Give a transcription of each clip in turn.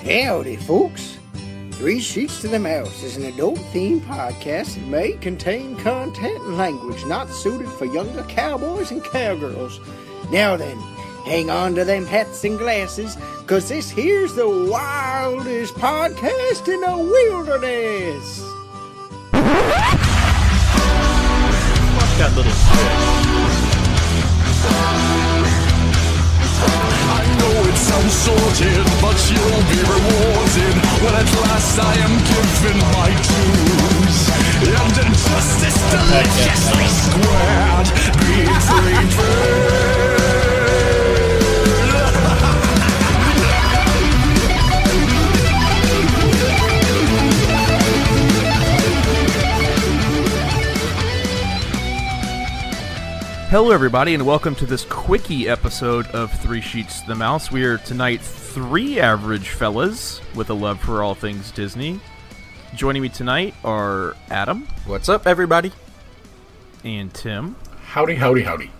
Howdy, folks. Three Sheets to the Mouse is an adult-themed podcast that may contain content and language not suited for younger cowboys and cowgirls. Now then, hang on to them hats and glasses, cause this here's the wildest podcast in the wilderness. Fuck that little shit. I know it sounds sorted, but you'll be rewarded when at last I am given my dues. And injustice deliciously squared, be Hello everybody, and welcome to this quickie episode of Three Sheets to the Mouse. We are tonight three average fellas with a love for all things Disney. Joining me tonight are Adam. What's up, everybody? And Tim. Howdy, howdy, howdy.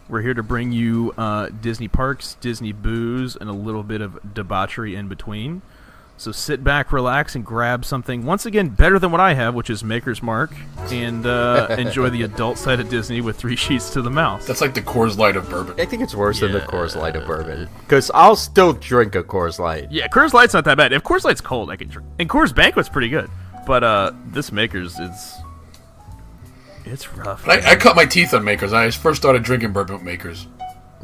We're here to bring you Disney parks, Disney booze, and a little bit of debauchery in between. So sit back, relax, and grab something, once again, better than what I have, which is Maker's Mark, and enjoy the adult side of Disney with Three Sheets to the Mouse. That's like the Coors Light of bourbon. I think it's worse than the Coors Light of bourbon, because I'll still drink a Coors Light. Yeah, Coors Light's not that bad. If Coors Light's cold, I can drink. And Coors Banquet's pretty good. But this Maker's, it's rough. I cut my teeth on Makers. I first started drinking bourbon with Makers.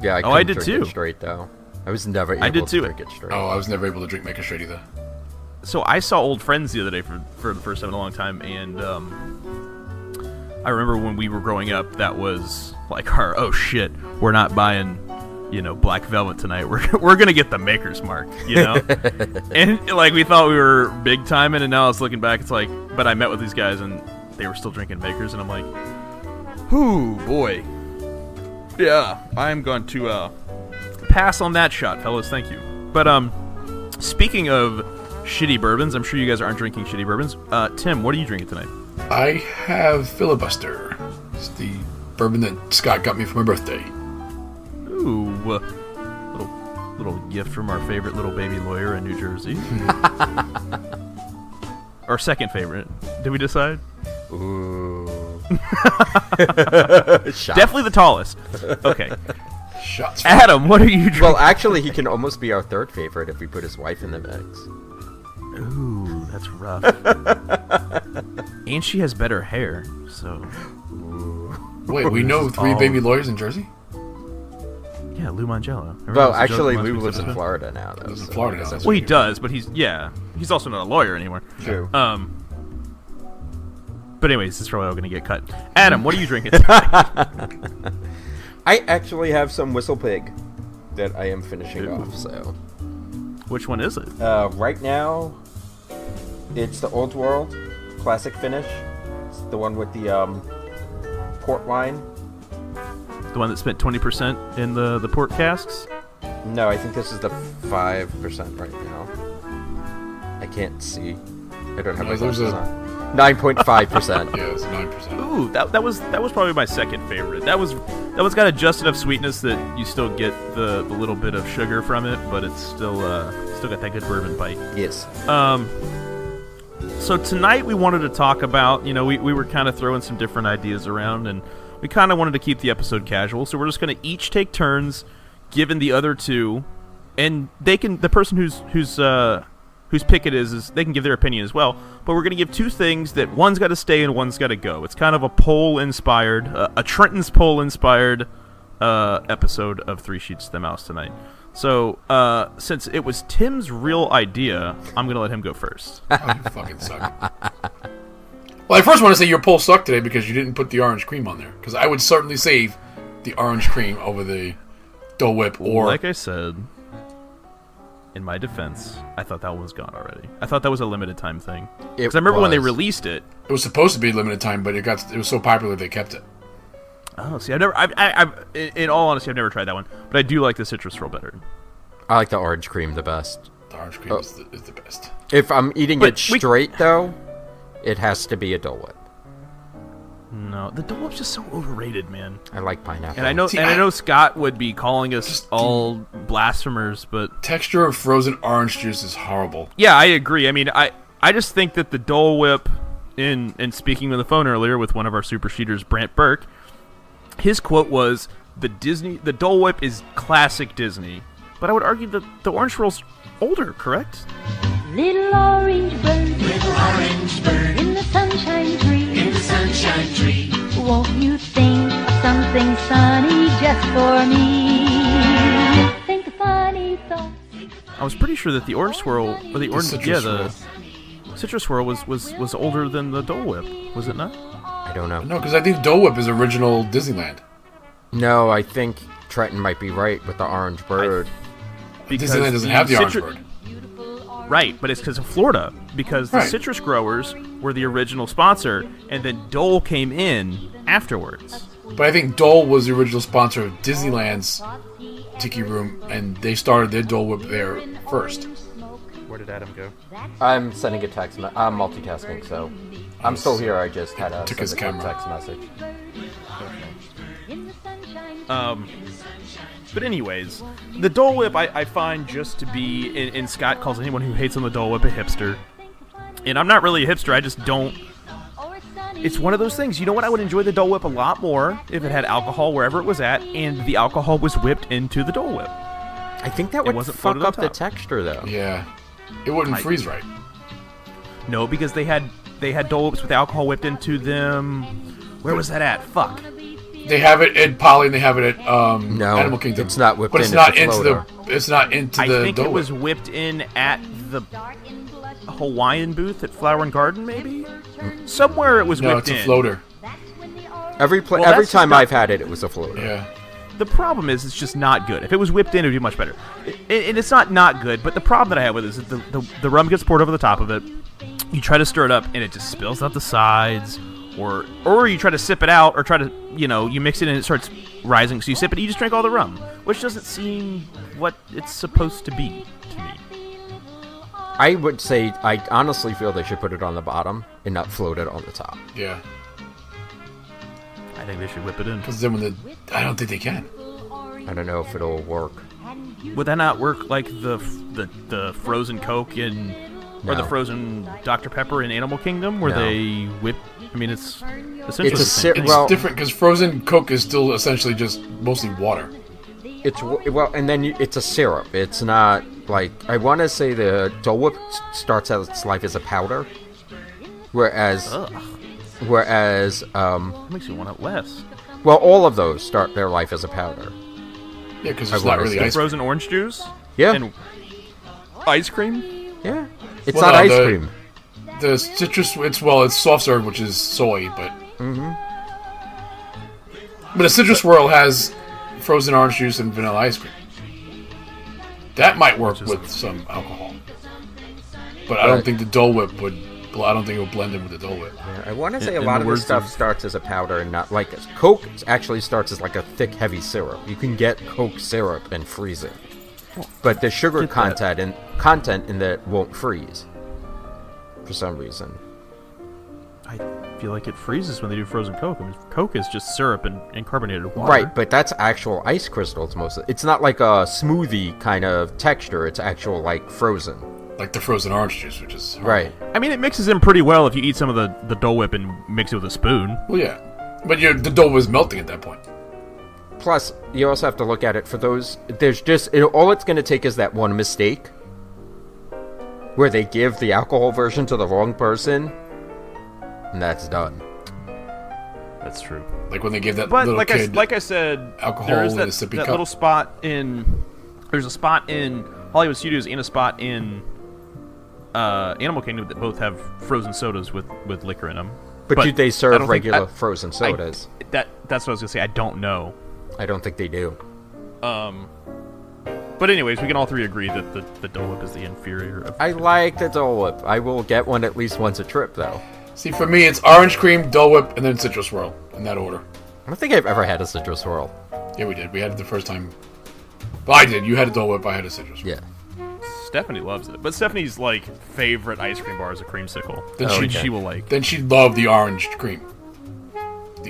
Yeah, I did drink too. It straight, though. I was never able to drink it straight. Oh, I was never able to drink Maker straight either. So I saw old friends the other day for the first time in a long time, and I remember when we were growing up, that was like our, oh shit, we're not buying, Black Velvet tonight. We're gonna get the Maker's Mark, and like we thought we were big timing, and now I was looking back, it's like, but I met with these guys and they were still drinking Makers, and I'm like, whoo boy, yeah, I'm going to pass on that shot, fellas. Thank you. But speaking of shitty bourbons, I'm sure you guys aren't drinking shitty bourbons. Tim, what are you drinking tonight? I have Filibuster. It's the bourbon that Scott got me for my birthday. Ooh, little gift from our favorite little baby lawyer in New Jersey. Our second favorite. Did we decide? Ooh. Definitely the tallest. Okay. Shots. Adam, what are you drinking? Well, actually, he can almost be our third favorite if we put his wife in the mix. Ooh, that's rough. And she has better hair, so. Ooh. Wait, we know three baby lawyers in Jersey? Yeah, Lou Mangello. Well, actually, Lou lives in Florida now, though. He lives in Florida now. Well, he does, but he's also not a lawyer anymore. True. But anyways, this is probably all going to get cut. Adam, what are you drinking tonight? I actually have some Whistle Pig that I am finishing off, so. Which one is it? Right now, it's the Old World Classic Finish. It's the one with the port wine. The one that spent 20% in the port casks? No, I think this is the 5% right now. I can't see. I don't have my glasses on. 9.5%. Yeah, it's 9%. Ooh, that was probably my second favorite. That was got a just enough sweetness that you still get the little bit of sugar from it, but it's still got that good bourbon bite. Yes. So tonight we wanted to talk about, we were kind of throwing some different ideas around, and we kind of wanted to keep the episode casual, so we're just going to each take turns giving the other two, and the person whose pick it is they can give their opinion as well, but we're going to give two things that one's got to stay and one's got to go. It's kind of a poll-inspired, a Trenton's poll-inspired episode of Three Sheets to the Mouse tonight. So, since it was Tim's real idea, I'm going to let him go first. Oh, you fucking suck. Well, I first want to say your poll sucked today because you didn't put the orange cream on there. Because I would certainly save the orange cream over the Dole Whip or... Like I said, in my defense, I thought that one was gone already. I thought that was a limited time thing. Because I remember when they released it... It was supposed to be limited time, but it was so popular they kept it. Oh, see, in all honesty, I've never tried that one. But I do like the citrus roll better. I like the orange cream the best. The orange cream is the best. If I'm eating it straight, though, it has to be a Dole Whip. No, the Dole Whip's just so overrated, man. I like pineapple. And I know Scott would be calling us all blasphemers, but Texture of frozen orange juice is horrible. yeah, I agree. I mean, I just think that the Dole Whip, in speaking on the phone earlier with one of our super cheaters, Brant Burke, his quote was, the Dole Whip is classic Disney. But I would argue that the Orange Swirl's older, correct? Little orange bird in the sunshine tree. Won't you think of something sunny just for me? Think of funny thoughts. I was pretty sure that the Orange Swirl, or the Citrus Swirl was older than the Dole Whip, was it not? I don't know. No, because I think Dole Whip is original Disneyland. No, I think Trenton might be right with the orange bird. Because Disneyland doesn't have the orange bird. Right, but it's because of Florida. Because the citrus growers were the original sponsor, and then Dole came in afterwards. But I think Dole was the original sponsor of Disneyland's Tiki Room, and they started their Dole Whip there first. Where did Adam go? I'm sending a text. I'm multitasking, so I'm still here. I just had a Took his camera. text message. But anyways, the Dole Whip I find just to be, and Scott calls anyone who hates on the Dole Whip a hipster. And I'm not really a hipster, I just don't. It's one of those things. You know what? I would enjoy the Dole Whip a lot more if it had alcohol wherever it was at, and the alcohol was whipped into the Dole Whip. I think that would wasn't fuck floated on up the top. texture, though. Yeah. It wouldn't freeze right. No, because they had Dole Whips with alcohol whipped into them. Where was that at? Fuck. They have it at Poly, and they have it at No, Animal Kingdom. it's not whipped but it's in, not it's a into floater. it's not into I the think Dole it was Whip. whipped in at the Hawaiian booth at Flower and Garden, maybe? Somewhere it was No, whipped it's a in. floater. Every Well, every that's time not- I've had it, it was a floater. Yeah. The problem is it's just not good. If it was whipped in, it would be much better. And it's not good, but the problem that I have with it is that the rum gets poured over the top of it. You try to stir it up, and it just spills out the sides. Or you try to sip it out, or try to, you mix it and it starts rising. So you sip it, you just drink all the rum, which doesn't seem what it's supposed to be to me. I would say, I honestly feel they should put it on the bottom and not float it on the top. Yeah. I think they should whip it in. Because then I don't think they can. I don't know if it'll work. Would that not work like the frozen Coke or the No. frozen Dr. Pepper in Animal Kingdom, where No. they whip? I mean, it's essentially It's a the same thing. It's Well- different because frozen Coke is still essentially just mostly water. And then it's a syrup. It's not like, I want to say the Dole Whip starts out its life as a powder, whereas That makes you want it less. well, all of those start their life as a powder. Yeah, because I it's not wanna really say ice cream. Frozen orange juice. Yeah, And ice cream. yeah. It's Well, not no, ice the- cream. The citrus, it's soft serve, which is soy, but but a citrus swirl has frozen orange juice and vanilla ice cream. That might work with some alcohol, but I don't Right. think the Dole Whip would. I don't think it would blend in with the Dole Whip. Yeah, I want to say a in lot the of this words stuff of- starts as a powder and not like Coke actually starts as like a thick, heavy syrup. You can get Coke syrup and freeze it, but the sugar Get that. content in that won't freeze for some reason. I feel like it freezes when they do frozen Coke. I mean, Coke is just syrup and carbonated water. Right, but that's actual ice crystals mostly. It's not like a smoothie kind of texture. It's actual like frozen. Like the frozen orange juice, which is Right. I mean, it mixes in pretty well if you eat some of the Dole Whip and mix it with a spoon. Well, yeah, but the Dole was melting at that point. Plus, you also have to look at it for those. There's just all it's going to take is that one mistake, where they give the alcohol version to the wrong person, and that's done. That's true. Like when they give that But little like kid. I said, alcohol there is in that, a sippy that cup. little spot in. There's a spot in Hollywood Studios and a spot in Animal Kingdom that both have frozen sodas with liquor in them. But do they I serve don't think- regular frozen I- sodas? That's what I was gonna say. I don't know. I don't think they do. But anyways, we can all three agree that the Dole Whip is the inferior of. I like the Dole Whip. I will get one at least once a trip, though. See, for me, it's orange cream, Dole Whip, and then citrus swirl in that order. I don't think I've ever had a citrus swirl. Yeah, we did. We had it the first time. Well, I did. You had a Dole Whip. I had a citrus swirl. Yeah. Stephanie loves it, but Stephanie's like favorite ice cream bar is a creamsicle. Then She- she- she will like. Then she'd love the orange cream.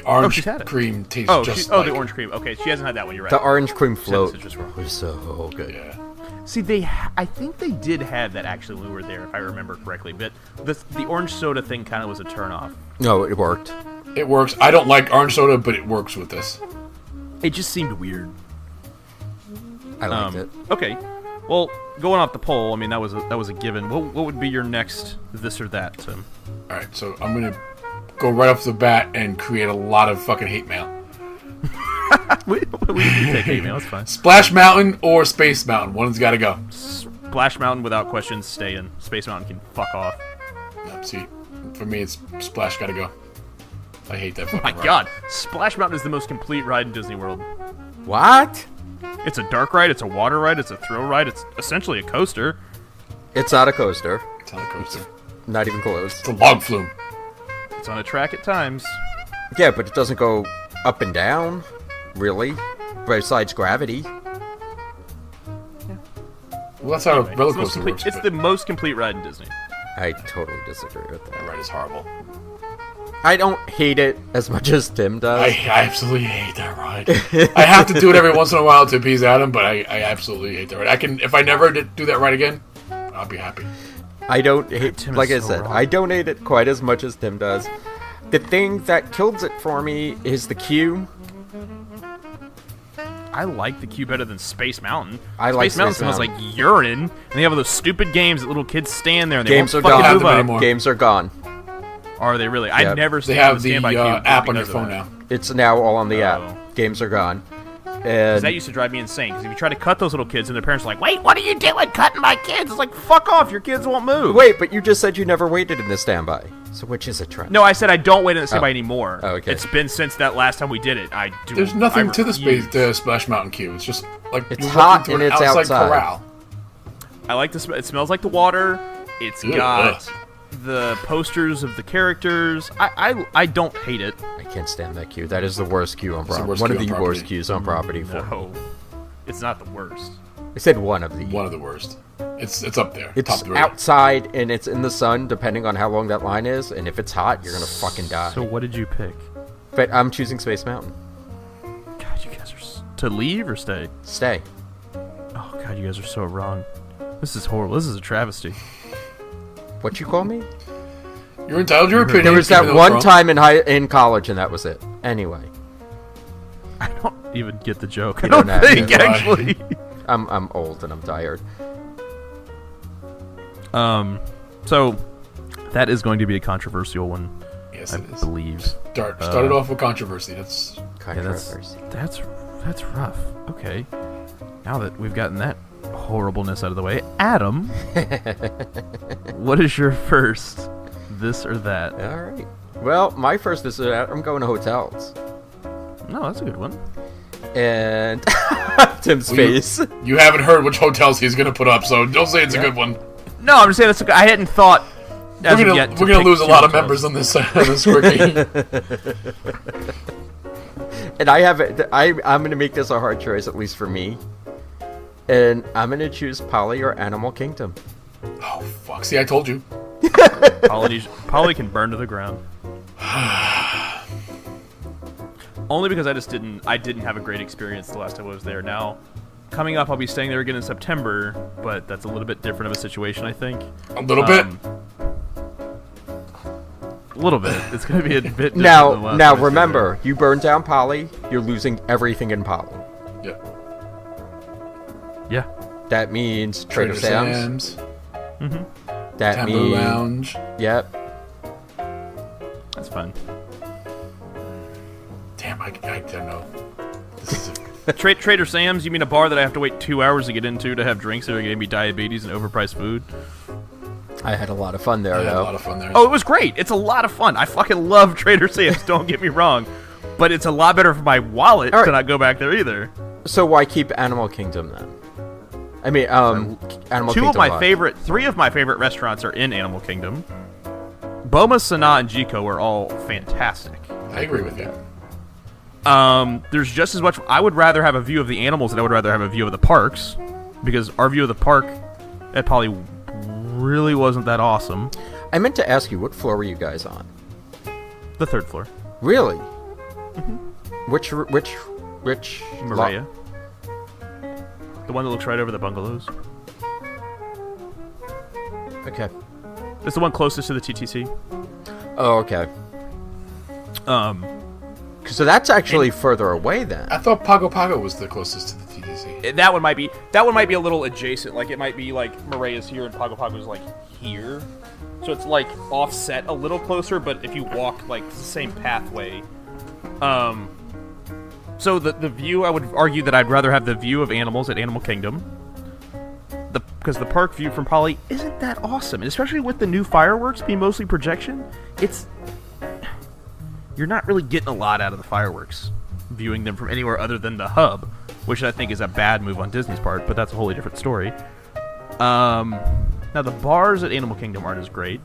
The orange she's had it. cream tastes just the like... orange cream. Okay, she hasn't had that one. You're right. The orange cream She had the float citrus roll. was so good. Yeah. See, I think they did have that actually when we were there, if I remember correctly. But the orange soda thing kind of was a turnoff. No, it worked. It works. I don't like orange soda, but it works with this. It just seemed weird. I liked it. Okay, well, going off the poll, I mean that was a given. What would be your next this or that, Tim? All right, so I'm gonna go right off the bat and create a lot of fucking hate mail. we can take hate mail. It's fine. Splash Mountain or Space Mountain. One's got to go. Splash Mountain, without question, stay in. Space Mountain can fuck off. No, see, for me, it's Splash got to go. I hate that fucking My ride. God, Splash Mountain is the most complete ride in Disney World. What? It's a dark ride, it's a water ride, it's a thrill ride, it's essentially a coaster. It's not a coaster. It's not a coaster. Not even close. It's a log flume. It's on a track at times. Yeah, but it doesn't go up and down, really. Besides gravity. Well, that's how a roller It's, coaster works. it's but the most complete ride in Disney. I totally disagree with that that. ride is horrible. I don't hate it as much as Tim does. I absolutely hate that ride. I have to do it every once in a while to appease Adam, but I absolutely hate that ride. If I never do that ride again, I'll be happy. I don't hate, Tim like I is so said, wrong. I don't hate it quite as much as Tim does. The thing that kills it for me is the queue. I like the queue better than Space Mountain. I like Space Mountain Space smells Mountain. like urine, and they have all those stupid games that little kids stand there and they Games are won't fucking have move them up. anymore. Games are gone. Are they really? Yep. I never They stand have on the standby queue app on your because of phone that. now. It's now all on the Oh. app. Games are gone. 'Cause And that used to drive me insane. Because if you try to cut those little kids and their parents are like, "Wait, what are you doing cutting my kids?" It's like, fuck off, your kids won't move. wait, but you just said you never waited in the standby. So which is a trend? No, I said I don't wait in the standby anymore. Oh, okay. It's been since that last time we did it. I do. There's nothing I to refuse. the Splash Mountain queue. It's just like It's you're hot walking and through an it's outside. corral. I like the. It smells like the water. It's Ugh. got the posters of the characters. I don't hate it. I can't stand that queue. That is the worst queue on the property. worst One of queue the on worst property. queues on property. For No, it's not the worst. I said one of the. One of the worst. It's up there. It's top 3. outside and it's in the sun, depending on how long that line is. And if it's hot, you're gonna fucking die. So what did you pick? But I'm choosing Space Mountain. God, you guys are to leave or stay. Stay. Oh God, you guys are so wrong. This is horrible. This is a travesty. What you call me? You're entitled to your opinion. There was keep that it one wrong. time in college, and that was it. Anyway, I don't even get the joke. You I don't don't have think to. actually. I'm old and I'm tired. So that is going to be a controversial one, Yes, I it is. believe. Started off with controversy. That's Yeah, that's rough. Okay. Now that we've gotten that horribleness out of the way, Adam, what is your first this or that? All right. Well, my first is I'm going to hotels. No, that's a good one. And Tim's Well, you- face. you haven't heard which hotels he's gonna put up, so don't say it's a good one. No, I'm just saying that's. I hadn't thought. As We're of yet gonna pick lose a two lot of hotels. members on this quickie. And I'm going to make this a hard choice, at least for me. And I'm going to choose Polly or Animal Kingdom. Oh fuck! See, I told you. Polly can burn to the ground. Only because I didn't have a great experience the last time I was there. Now, coming up, I'll be staying there again in September, but that's a little bit different of a situation, I think. A little bit. A little bit. It's going to be a bit different than Now last time I stayed remember, you burn down Polly, you're losing everything in Polly. Yeah. there. Yeah. That means Trader Sam's. That Tambo means Lounge. Yep. That's fun. Damn, I don't know. This is a, Trader Sam's, you mean a bar that I have to wait 2 hours to get into to have drinks that are going to be diabetes and overpriced food? I had a lot of fun there, I had a though. lot of fun there. Oh, it was great. It's a lot of fun. I fucking love Trader Sam's, don't get me wrong. But it's a lot better for my wallet All right. to not go back there either. So why keep Animal Kingdom then? I mean, Animal Three Kingdom. of my favorite restaurants are in Animal Kingdom. Boma, Sanaa, and Jiko are all fantastic. I agree with you. There's just as much. I would rather have a view of the animals than I would rather have a view of the parks, because our view of the park at Poly really wasn't that awesome. I meant to ask you, what floor were you guys on? The third floor. Really? Which Maria. The one that looks right over the bungalows. Okay. It's the one closest to the TTC. Oh, okay. So that's actually further away then. I thought Pago Pago was the closest to the TTC. That one might be a little adjacent. Like, it might be like Maria's here and Pago Pago's like here. So it's like offset a little closer, but if you walk like the same pathway. So the view, I would argue that I'd rather have the view of animals at Animal Kingdom. Because the park view from Poly isn't that awesome. And especially with the new fireworks being mostly projection, you're not really getting a lot out of the fireworks, viewing them from anywhere other than the hub, which I think is a bad move on Disney's part, but that's a wholly different story. Now, the bars at Animal Kingdom aren't as great.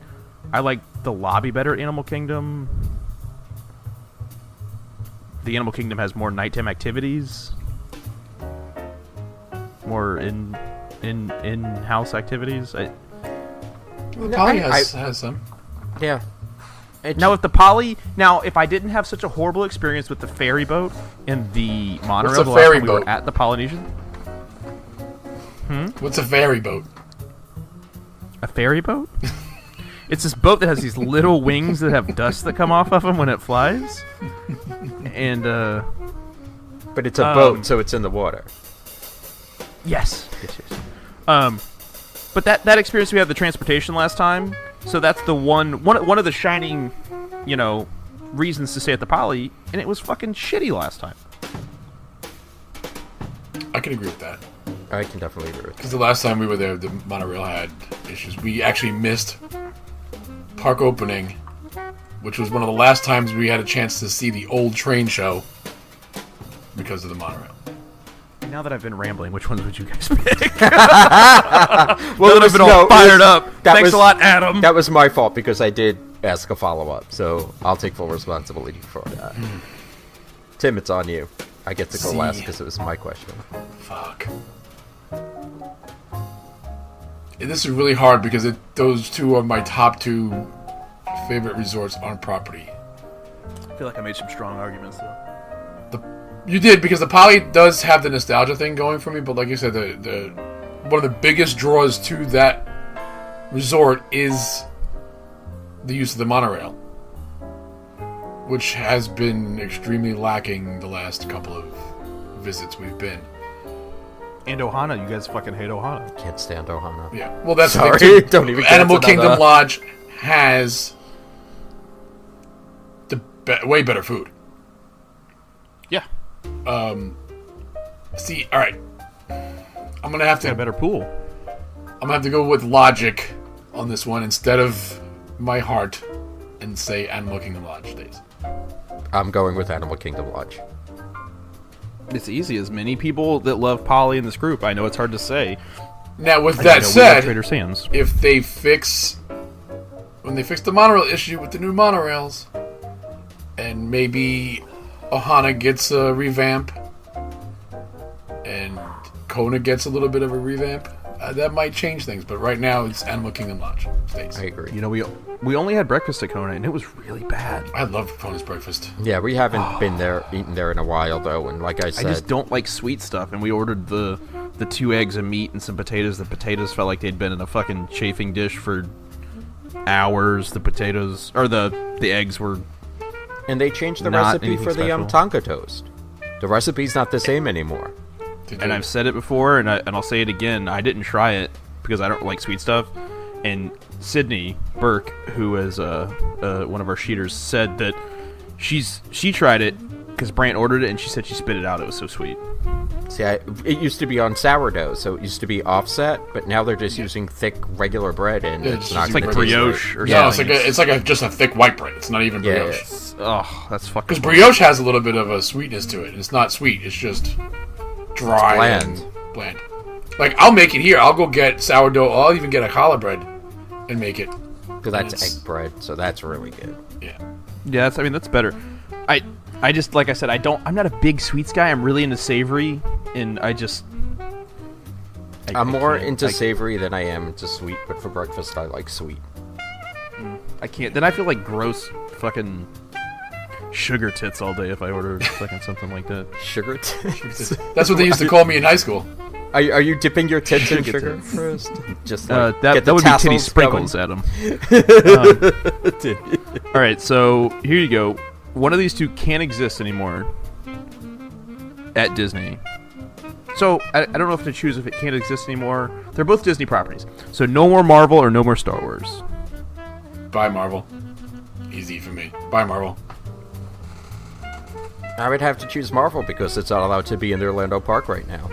I like the lobby better at Animal Kingdom. The Animal Kingdom has more nighttime activities, more in-house activities. Poly has some. Yeah. Now, if I didn't have such a horrible experience with the ferry boat and the monorail the last time we were at the Polynesian. What's a ferry boat? A ferry boat? It's this boat that has these little wings that have dust that come off of them when it flies. And, But it's a boat, so it's in the water. Yes. But that experience we had the transportation last time, so that's the one of the shining, reasons to stay at the Poly, and it was fucking shitty last time. I can agree with that. I can definitely agree with that. Because the last time we were there, the monorail had issues. We actually missed park opening, which was one of the last times we had a chance to see the old train show because of the monorail. Now that I've been rambling, which ones would you guys pick? Well, that I've been all fired up. Thanks a lot, Adam. That was my fault because I did ask a follow-up, so I'll take full responsibility for that. Tim, it's on you. I get to go last because it was my question. Fuck. This is really hard because those two are my top two favorite resorts on property. I feel like I made some strong arguments, though. You did, because the Poly does have the nostalgia thing going for me, but like you said, the one of the biggest draws to that resort is the use of the monorail, which has been extremely lacking the last couple of visits we've been. And Ohana, you guys fucking hate Ohana. Can't stand Ohana. Yeah, well, that's Sorry, the thing too. don't even. Animal Kingdom Lodge has the way better food. Yeah. See, all right. I'm gonna have to a better pool. I'm gonna have to go with logic on this one instead of my heart, and say Animal Kingdom Lodge stays. I'm going with Animal Kingdom Lodge. It's easy. As many people that love Poly in this group, I know it's hard to say. Now, with that said, Trader Sam's. if they when they fix the monorail issue with the new monorails, and maybe Ohana gets a revamp, and Kona gets a little bit of a revamp, that might change things. But right now, it's Animal Kingdom Lodge stays. I agree. We only had breakfast at Kona, and it was really bad. I love Kona's breakfast. Yeah, we haven't eaten there in a while, though, and like I said... I just don't like sweet stuff, and we ordered the 2 eggs of meat and some potatoes. The potatoes felt like they'd been in a fucking chafing dish for hours. The potatoes... Or the eggs were... And they changed the not recipe for the special. Tonka toast. The recipe's not the same anymore. And I've said it before, and I'll say it again. I didn't try it because I don't like sweet stuff. And Sydney Burke, who is one of our sheeters, said that she tried it because Brant ordered it, and she said she spit it out. It was so sweet. See, it used to be on sourdough, so it used to be offset, but now they're just using thick regular bread, and it's not like brioche or something. It's like just a thick white bread. It's not even brioche. Oh, that's fucking. Because brioche has a little bit of a sweetness to it. It's not sweet. It's just dry and bland. Like, I'll make it here. I'll go get sourdough. I'll even get a challah bread and make it. Because that's egg bread, so that's really good. Yeah. Yeah, that's better. I just, like I said, I'm not a big sweets guy. I'm really into savory, and I'm more into savory than I am into sweet, but for breakfast I like sweet. I can't. Then I feel like gross fucking sugar tits all day if I ordered fucking something like that. Sugar tits. That's what they used to call me in high school. Are you dipping your tits in Sugar sugar tits. first? Just like, That get the would be titty tassels sprinkles, going? Adam. All right, so here you go. One of these two can't exist anymore at Disney. So I don't know if to choose if it can't exist anymore. They're both Disney properties. So no more Marvel or no more Star Wars. Bye, Marvel. Easy for me. Bye, Marvel. I would have to choose Marvel because it's not allowed to be in the Orlando park right now.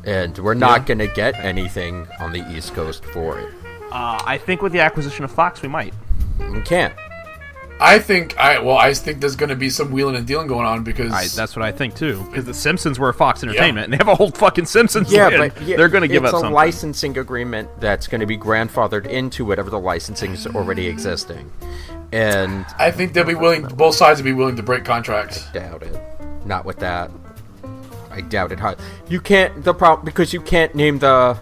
And we're not going to get anything on the East Coast for it. I think with the acquisition of Fox, we might. We can't. I think there's going to be some wheeling and dealing going on because That's what I think too. Because the Simpsons were Fox Entertainment, and they have a whole fucking Simpsons land. But They're going to give us it's a something. licensing agreement that's going to be grandfathered into whatever the licensing is already existing. And I think they'll be willing. Both sides will be willing to break contracts. doubt it. Not with that. I doubt it. You can't. The problem because you can't name the.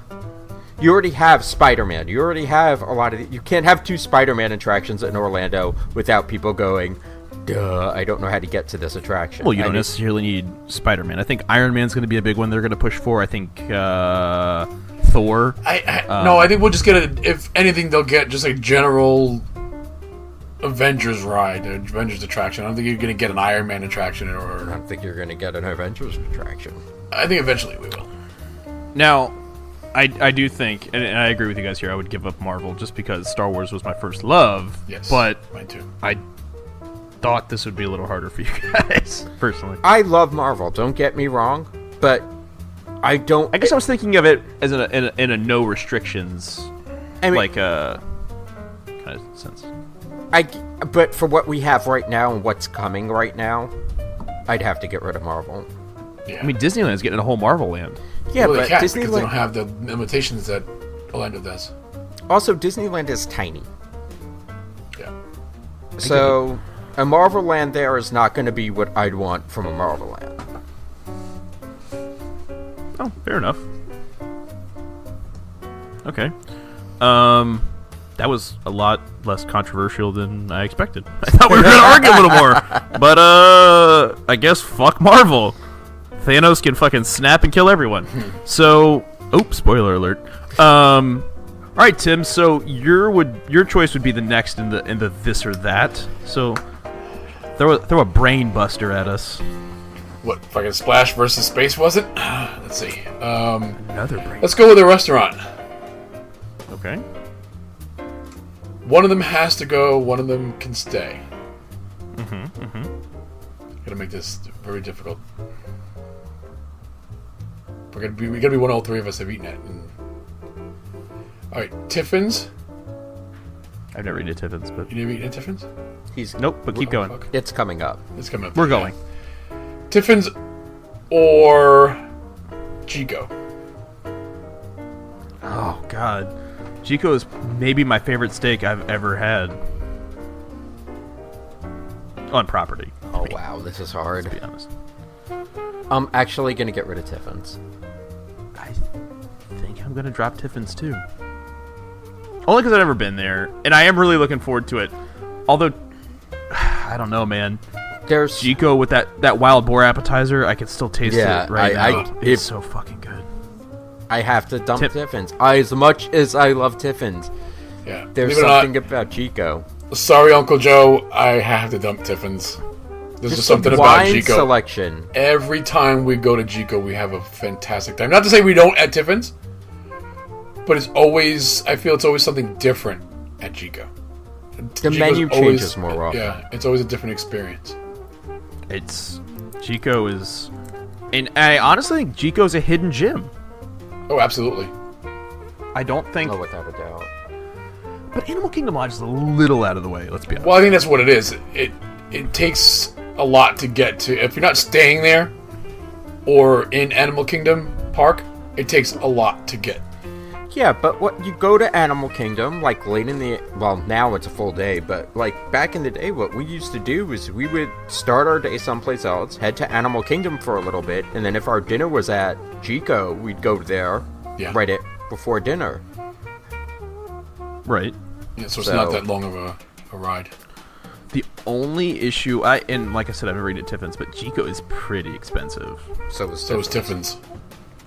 You already have Spider-Man. You already have a lot of. You can't have two Spider-Man attractions in Orlando without people going, "Duh, I don't know how to get to this attraction." Well, you don't necessarily need Spider-Man. I think Iron Man's going to be a big one they're going to push for. I think Thor. No, I think we'll just get if anything, they'll get just a general Avengers ride, an Avengers attraction. I don't think you're going to get an Iron Man attraction I or. don't think you're going to get an Avengers attraction. I think eventually we will. Now, I do think, and I agree with you guys here, I would give up Marvel just because Star Wars was my first love. Yes, But mine too. I thought this would be a little harder for you guys, personally. I love Marvel. Don't get me wrong, but I don't. I guess I was thinking of it as in a no restrictions, I mean, kind of sense. But for what we have right now and what's coming right now, I'd have to get rid of Marvel. Yeah. I mean, Disneyland's getting a whole Marvel land. Yeah, well, they but can't because they Disneyland. don't have the limitations that Orlando does. Also, Disneyland is tiny, Yeah. so a Marvel land there is not going to be what I'd want from a Marvel land. Oh, fair enough. Okay. That was a lot less controversial than I expected. I thought we were going to argue a little more. But, I guess fuck Marvel. Thanos can fucking snap and kill everyone. So, spoiler alert. All right, Tim. So your choice would be the next in the this or that. So throw a brain buster at us. What fucking Splash versus Space was it? Let's see. Another brain. Let's go with a restaurant. Okay. One of them has to go. One of them can stay. Gotta make this very difficult. We gotta be one all three of us have eaten it. All right, Tiffin's. I've never eaten at Tiffin's, but You never eaten at Tiffin's? nope. But keep going. Fuck. It's coming up. It's coming up. We're going. Tiffin's or Chico. Oh God, Chico is maybe my favorite steak I've ever had on property. Oh wow, this is hard. To be honest, I'm actually going to get rid of Tiffin's. I think I'm gonna drop Tiffin's too. Only because I've never been there, and I am really looking forward to it. Although, I don't know, man. There's Chico with that wild boar appetizer, I can still taste it right now. It's so fucking good. I have to dump Tiffin's. As much as I love Tiffin's, Yeah. there's Believe it or something about Chico. not, sorry, Uncle Joe. I have to dump Tiffin's. There's just something the about wine Chico. selection. Every time we go to Chico, we have a fantastic time. Not to say we don't at Tiffin's, but I feel it's always something different at Chico. The menu changes more often. Yeah, it's always a different experience. Chico is, and I honestly think Chico's a hidden gem. Oh, absolutely. I don't think, Oh, without a doubt. but Animal Kingdom Lodge is a little out of the way. Let's be honest. Well, I think that's what it is. It takes a lot to get to. If you're not staying there or in Animal Kingdom Park, it takes a lot to get. Yeah, but what you go to Animal Kingdom, like late in the... Well, now it's a full day, but like back in the day, what we used to do was we would start our day someplace else, head to Animal Kingdom for a little bit, and then if our dinner was at Chico, we'd go there before dinner. Right. Yeah, so it's not that long of a ride. The only issue, and like I said, I've been reading at Tiffin's, but Chico is pretty expensive. So is Tiffin's.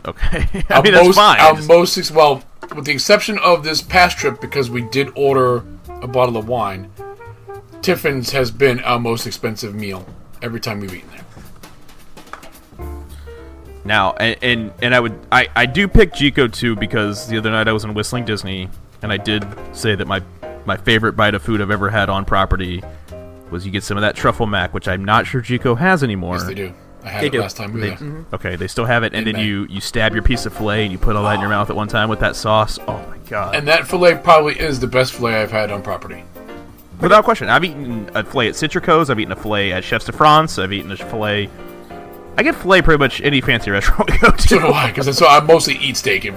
Okay. I mean, that's fine. Well, with the exception of this past trip, because we did order a bottle of wine, Tiffin's has been our most expensive meal every time we've eaten there. Now, and I do pick Chico too, because the other night I was in Whistling Disney, and I did say that my favorite bite of food I've ever had on property was you get some of that truffle mac, which I'm not sure Chico has anymore. Yes, they do. I had it last time we were there. Mm-hmm. Okay, they still have it, and then you stab your piece of filet and you put all that in your mouth at one time with that sauce. Oh my god! And that filet probably is the best filet I've had on property. Without question. I've eaten a filet at Citrico's. I've eaten a filet at Chefs de France. I've eaten a filet. I get filet pretty much any fancy restaurant we go to. So do I, because I mostly eat steak. You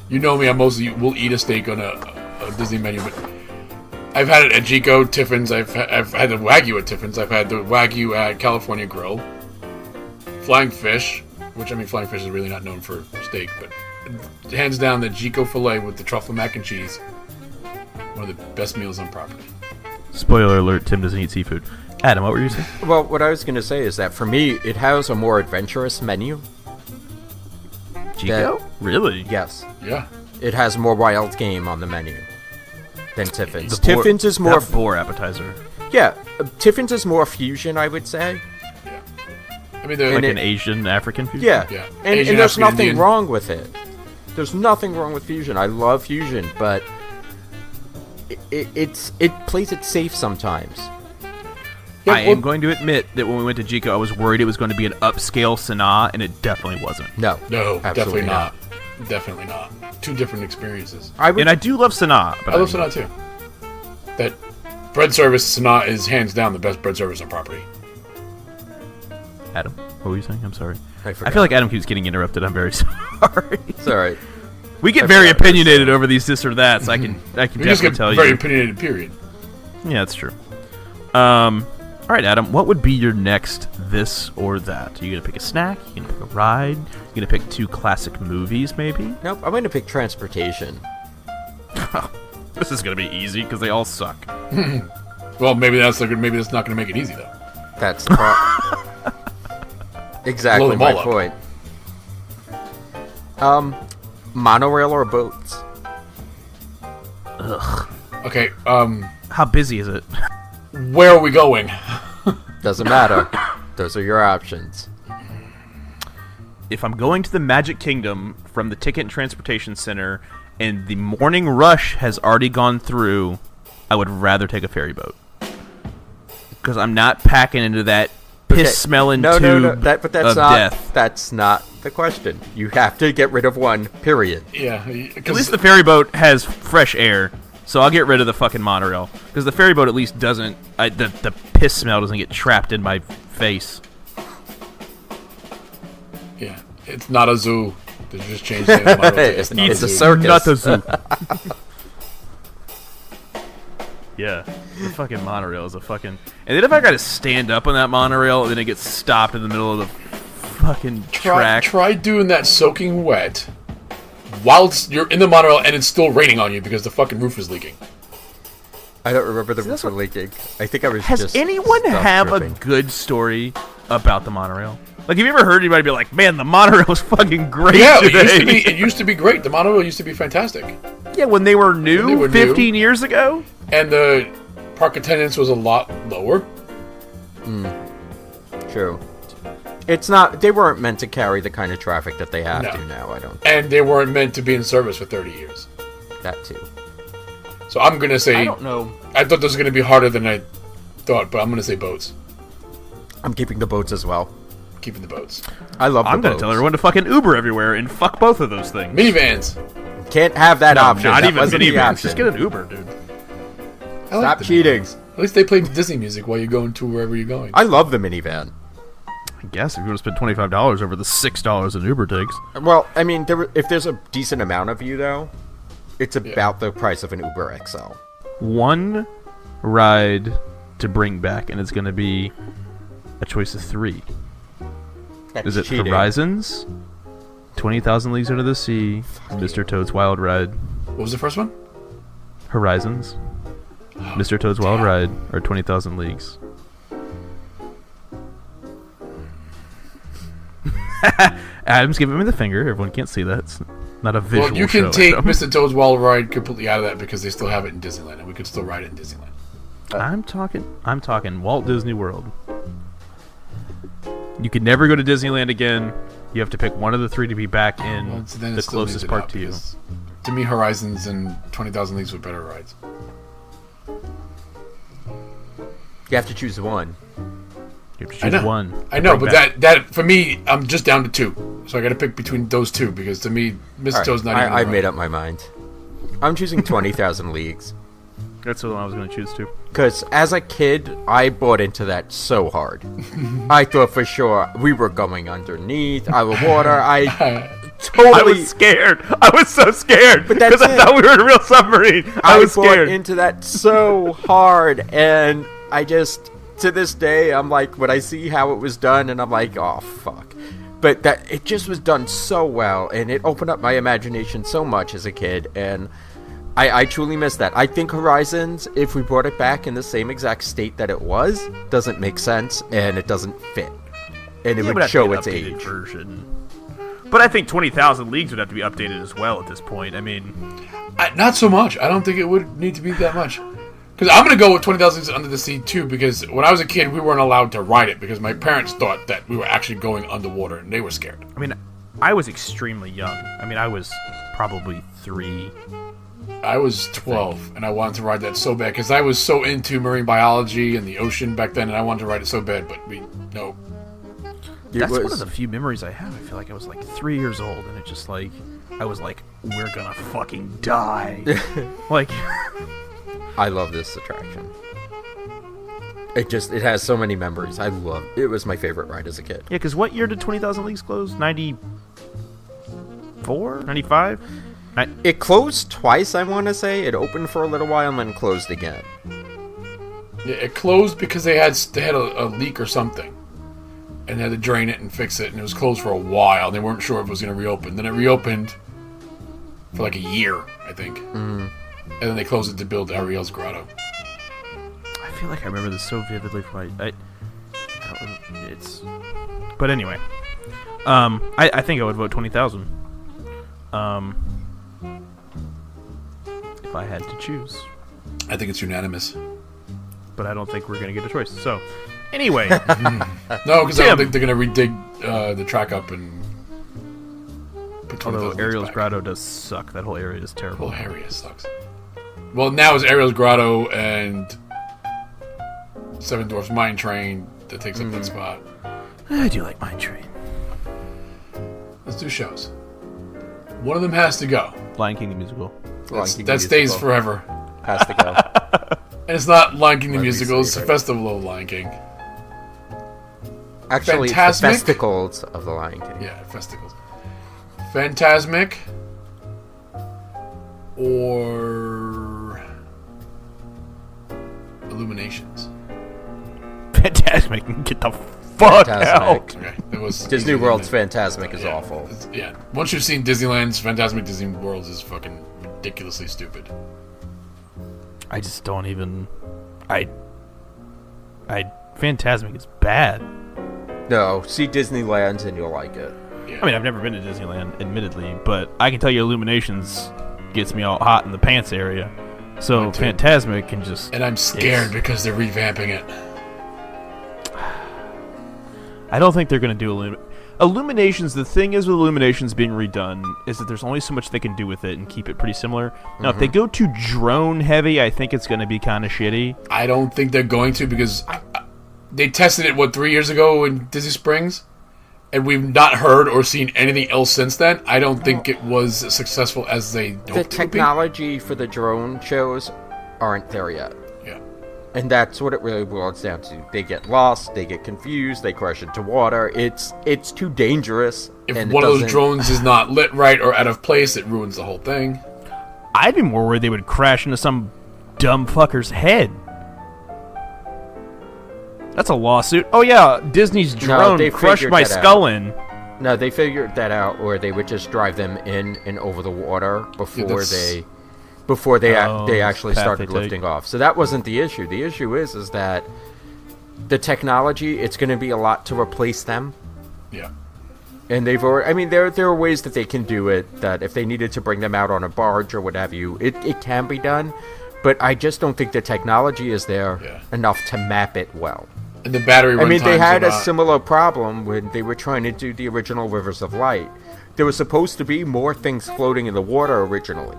know me, I mostly will eat a steak on a Disney menu, but I've had it at Chico, Tiffin's. I've had the Wagyu at Tiffin's. I've had the Wagyu at California Grill. Flying Fish, which Flying Fish is really not known for steak, but hands down the Chico filet with the truffle mac and cheese, one of the best meals on property. Spoiler alert: Tim doesn't eat seafood. Adam, what were you saying? Well, what I was going to say is that for me, it has a more adventurous menu. Chico? Really? Yes. Yeah. It has more wild game on the menu than Tiffin's. Tiffin's is more boar appetizer. Yeah, Tiffin's is more fusion, I would say. Yeah. Like an Asian African fusion. Yeah. And Asian, there's African, nothing Indian. wrong with it. There's nothing wrong with fusion. I love fusion, but it plays it safe sometimes. Yeah, I am going to admit that when we went to Chico, I was worried it was going to be an upscale Sanaa, and it definitely wasn't. No, definitely not. Definitely not. Two different experiences. And I do love Sanaa. But I love Sanaa too. That bread service, Sanaa is hands down the best bread service on property. Adam, what were you saying? I'm sorry. I feel like Adam keeps getting interrupted. I'm very sorry. It's all right. We get very opinionated over these this or that, so I can definitely tell you. Very opinionated, period. Yeah, that's true. All right, Adam, what would be your next this or that? Are you going to pick a snack? Are you going to pick a ride? Are you going to pick two classic movies, maybe? Nope, I'm going to pick transportation. This is going to be easy because they all suck. Well, maybe that's not going to make it easy though. That's exactly my point. Monorail or boats? Ugh. Okay. How busy is it? Where are we going? Doesn't matter. Those are your options. If I'm going to the Magic Kingdom from the Ticket and Transportation Center and the morning rush has already gone through, I would rather take a ferry boat. Because I'm not packing into that piss-smelling tube of death. That's not the question. You have to get rid of one, period. Yeah. At least the ferry boat has fresh air. So I'll get rid of the fucking monorail. Because the ferry boat at least doesn't... the piss smell doesn't get trapped in my face. Yeah. It's not a zoo. They just changed the monorail to It's a circus. Not a zoo. Yeah. The fucking monorail is a fucking... And then if I gotta stand up on that monorail and then it gets stopped in the middle of the fucking track... Try doing that soaking wet... whilst you're in the monorail and it's still raining on you because the fucking roof is leaking. I don't remember the roof leaking. I think I was Has anyone have dripping. a good story about the monorail? Like, have you ever heard anybody be like, man, the monorail was fucking great today? It used to be great. The monorail used to be fantastic. Yeah, when they were new, 15 years ago? And the park attendance was a lot lower. True. It's not... They weren't meant to carry the kind of traffic that they have to now, I don't think. And they weren't meant to be in service for 30 years. That too. So I'm going to say... I don't know. I thought this was going to be harder than I thought, but I'm going to say boats. I'm keeping the boats as well. Keeping the boats. I love the boats. I'm going to tell everyone to fucking Uber everywhere and fuck both of those things. Minivans. Can't have that option. Not that even wasn't the minivans. option. Just get an Uber, dude. Stop cheating. At least they play Disney music while you're going to wherever you're going. I love the minivan. I guess if you want to spend $25 over the $6 an Uber takes. Well, I mean, if there's a decent amount of you, though, it's about the price of an Uber XL. One ride to bring back, and it's going to be a choice of three. That's Is it cheating. Horizons, 20,000 Leagues Under the Sea, Mr. Toad's Wild Ride? What was the first one? Horizons. Mr. Toad's Wild Ride or 20,000 Leagues? Adam's giving me the finger. Everyone can't see that. It's not a visual Well, you can show, take so. Mr. Toad's Wild Ride completely out of that because they still have it in Disneyland, and we could still ride it in Disneyland. I'm talking Walt Disney World. You could never go to Disneyland again. You have to pick one of the three to be back in Well, then the it still closest leaves it park out to you. because, to me, Horizons and 20,000 Leagues were better rides. You have to choose one. You have to choose one. I know, Bring but back. that for me, I'm just down to two. So I got to pick between those two because to me, Mr. All Toad's right, not even. I've made up my mind. I'm choosing 20,000 Leagues. That's the one I was going to choose too. Because as a kid, I bought into that so hard. I thought for sure we were going underneath our water. I totally. I was scared. I was so scared But that's because I it. thought we were in a real submarine. I was bought scared. into that so hard, and I just to this day I'm like, when I see how it was done, and I'm like, oh fuck. But that it just was done so well, and it opened up my imagination so much as a kid, and I truly miss that. I think Horizons, if we brought it back in the same exact state that it was, doesn't make sense, and it doesn't fit, and it would show its age. Version. But I think 20,000 Leagues would have to be updated as well at this point. I mean, Not so much. I don't think it would need to be that much. Because I'm going to go with 20,000 Leagues Under the Sea too, because when I was a kid, we weren't allowed to ride it because my parents thought that we were actually going underwater and they were scared. I mean, I was extremely young. I mean, I was probably 3. I was 12 and I wanted to ride that so bad because I was so into marine biology and the ocean back then, and I wanted to ride it so bad, but no. That's one of the few memories I have. I feel like I was like 3 years old, and it just like I was like, we're gonna fucking die. Like, I love this attraction. It has so many memories. It was my favorite ride as a kid. yeah. Because what year did 20,000 Leagues close? 94, 95. It closed twice, I want to say. It opened for a little while and then closed again. Yeah, it closed because they had a leak or something, and they had to drain it and fix it, and it was closed for a while. And they weren't sure if it was going to reopen. Then it reopened for like a year, I think, and then they closed it to build Ariel's Grotto. I feel like I remember this so vividly from But anyway, I think I would vote 20,000. If I had to choose, I think it's unanimous. but I don't think we're gonna get a choice. So, anyway, No, because I don't think they're going to redig the track up and put 20,000 although Leagues Ariel's back. Grotto does suck. That whole area is terrible. Well, area sucks. Well, now it's Ariel's Grotto and Seven Dwarfs Mine Train that takes up that spot. I do like Mine Train. Let's do shows. One of them has to go. Lion King the musical. That stays forever. Has to go. And it's not Lion King the Let me musical, see it's the if I- Festival of Lion King. Actually, it's the Fantasmic? Festivals of the Lion King. Yeah, festivals. Fantasmic or Illuminations. Fantastic. Get the fuck Fantastic. out. Okay, that was Disney easier World's than Fantasmic is awful. Yeah, once you've seen Disneyland's Fantasmic, Disney World's is fucking ridiculously stupid. I just don't even. Fantasmic is bad. No, see Disneyland and you'll like it. Yeah. I mean, I've never been to Disneyland, admittedly, but I can tell you Illuminations gets me all hot in the pants area. So Mine too. Fantasmic can just. And I'm scared because they're revamping it. I don't think they're going to do Illuminations. The thing is with Illuminations being redone is that there's only so much they can do with it and keep it pretty similar. Now, if they go too drone heavy, I think it's going to be kind of shitty. I don't think they're going to because they tested it, 3 years ago in Disney Springs? And we've not heard or seen anything else since then. I don't think it was as successful as they hoped The it would be. technology for the drone shows aren't there yet. Yeah. And that's what it really boils down to. They get lost, they get confused, they crash into water. It's too dangerous. If and one it of those doesn't- drones is not lit right or out of place, it ruins the whole thing. I'd be more worried they would crash into some dumb fucker's head. That's a lawsuit. Oh yeah, Disney's drone they crushed figured my that out. skull in. No, they figured that out, or they would just drive them in and over the water before that's- before they Oh, actually path started they take. lifting off. So that wasn't the issue. The issue is that the technology, it's going to be a lot to replace them. Yeah. And they've already, I mean, there are ways that they can do it, that if they needed to bring them out on a barge or what have you, it can be done. But I just don't think the technology is there enough to map it well. And the battery run I mean, they times had are a not- similar problem when they were trying to do the original Rivers of Light. There was supposed to be more things floating in the water originally.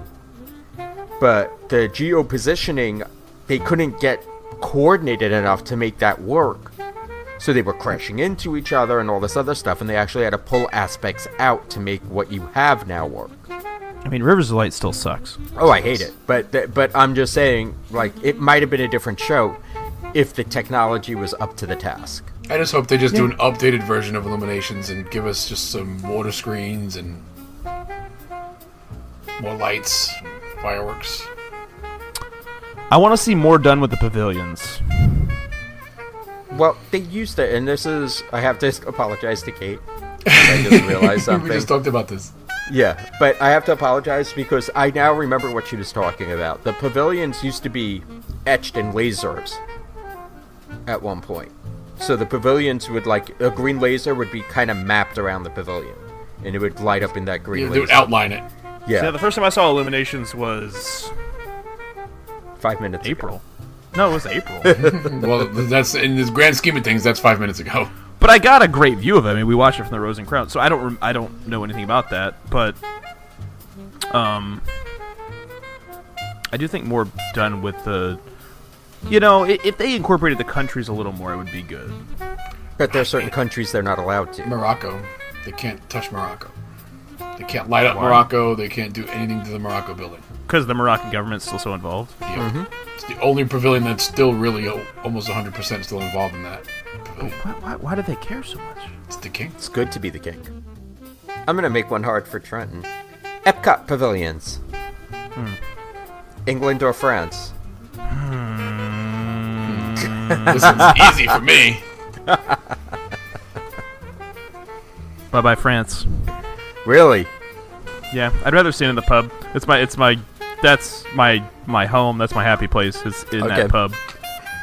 But the geopositioning, they couldn't get coordinated enough to make that work. So they were crashing into each other and all this other stuff, and they actually had to pull aspects out to make what you have now work. I mean, Rivers of Light still sucks. Oh, I hate it. But I'm just saying, like, it might have been a different show if the technology was up to the task. I just hope they just do an updated version of Illuminations and give us just some water screens and more lights, fireworks. I want to see more done with the pavilions. Well, they used it, and this is... I have to apologize to Kate. I just realized something. We just talked about this. Yeah, but I have to apologize because I now remember what she was talking about. The pavilions used to be etched in lasers at one point. So the pavilions would, like, a green laser would be kind of mapped around the pavilion. And it would light up in that green Yeah, laser. they would outline it. Yeah, Yeah, the first time I saw Illuminations was 5 minutes April. ago. No, it was April. Well, that's in the grand scheme of things. That's 5 minutes ago. But I got a great view of it. I mean, we watched it from the Rose and Crown, so I don't know anything about that. But I do think more done with the, you know, if they incorporated the countries a little more, it would be good. But there are certain countries they're not allowed to. Morocco. They can't touch Morocco. They can't light up Why? Morocco. They can't do anything to the Morocco building. Because the Moroccan government's still so involved. Yeah. It's the only pavilion that's still really almost 100% still involved in that pavilion. Why do they care so much? It's the king. It's good to be the king. I'm going to make one hard for Trenton. Epcot pavilions. England or France? This one's easy for me. Bye-bye, France. Really? Yeah, I'd rather stay in the pub. That's my home. That's my happy place. Is in Okay. that pub,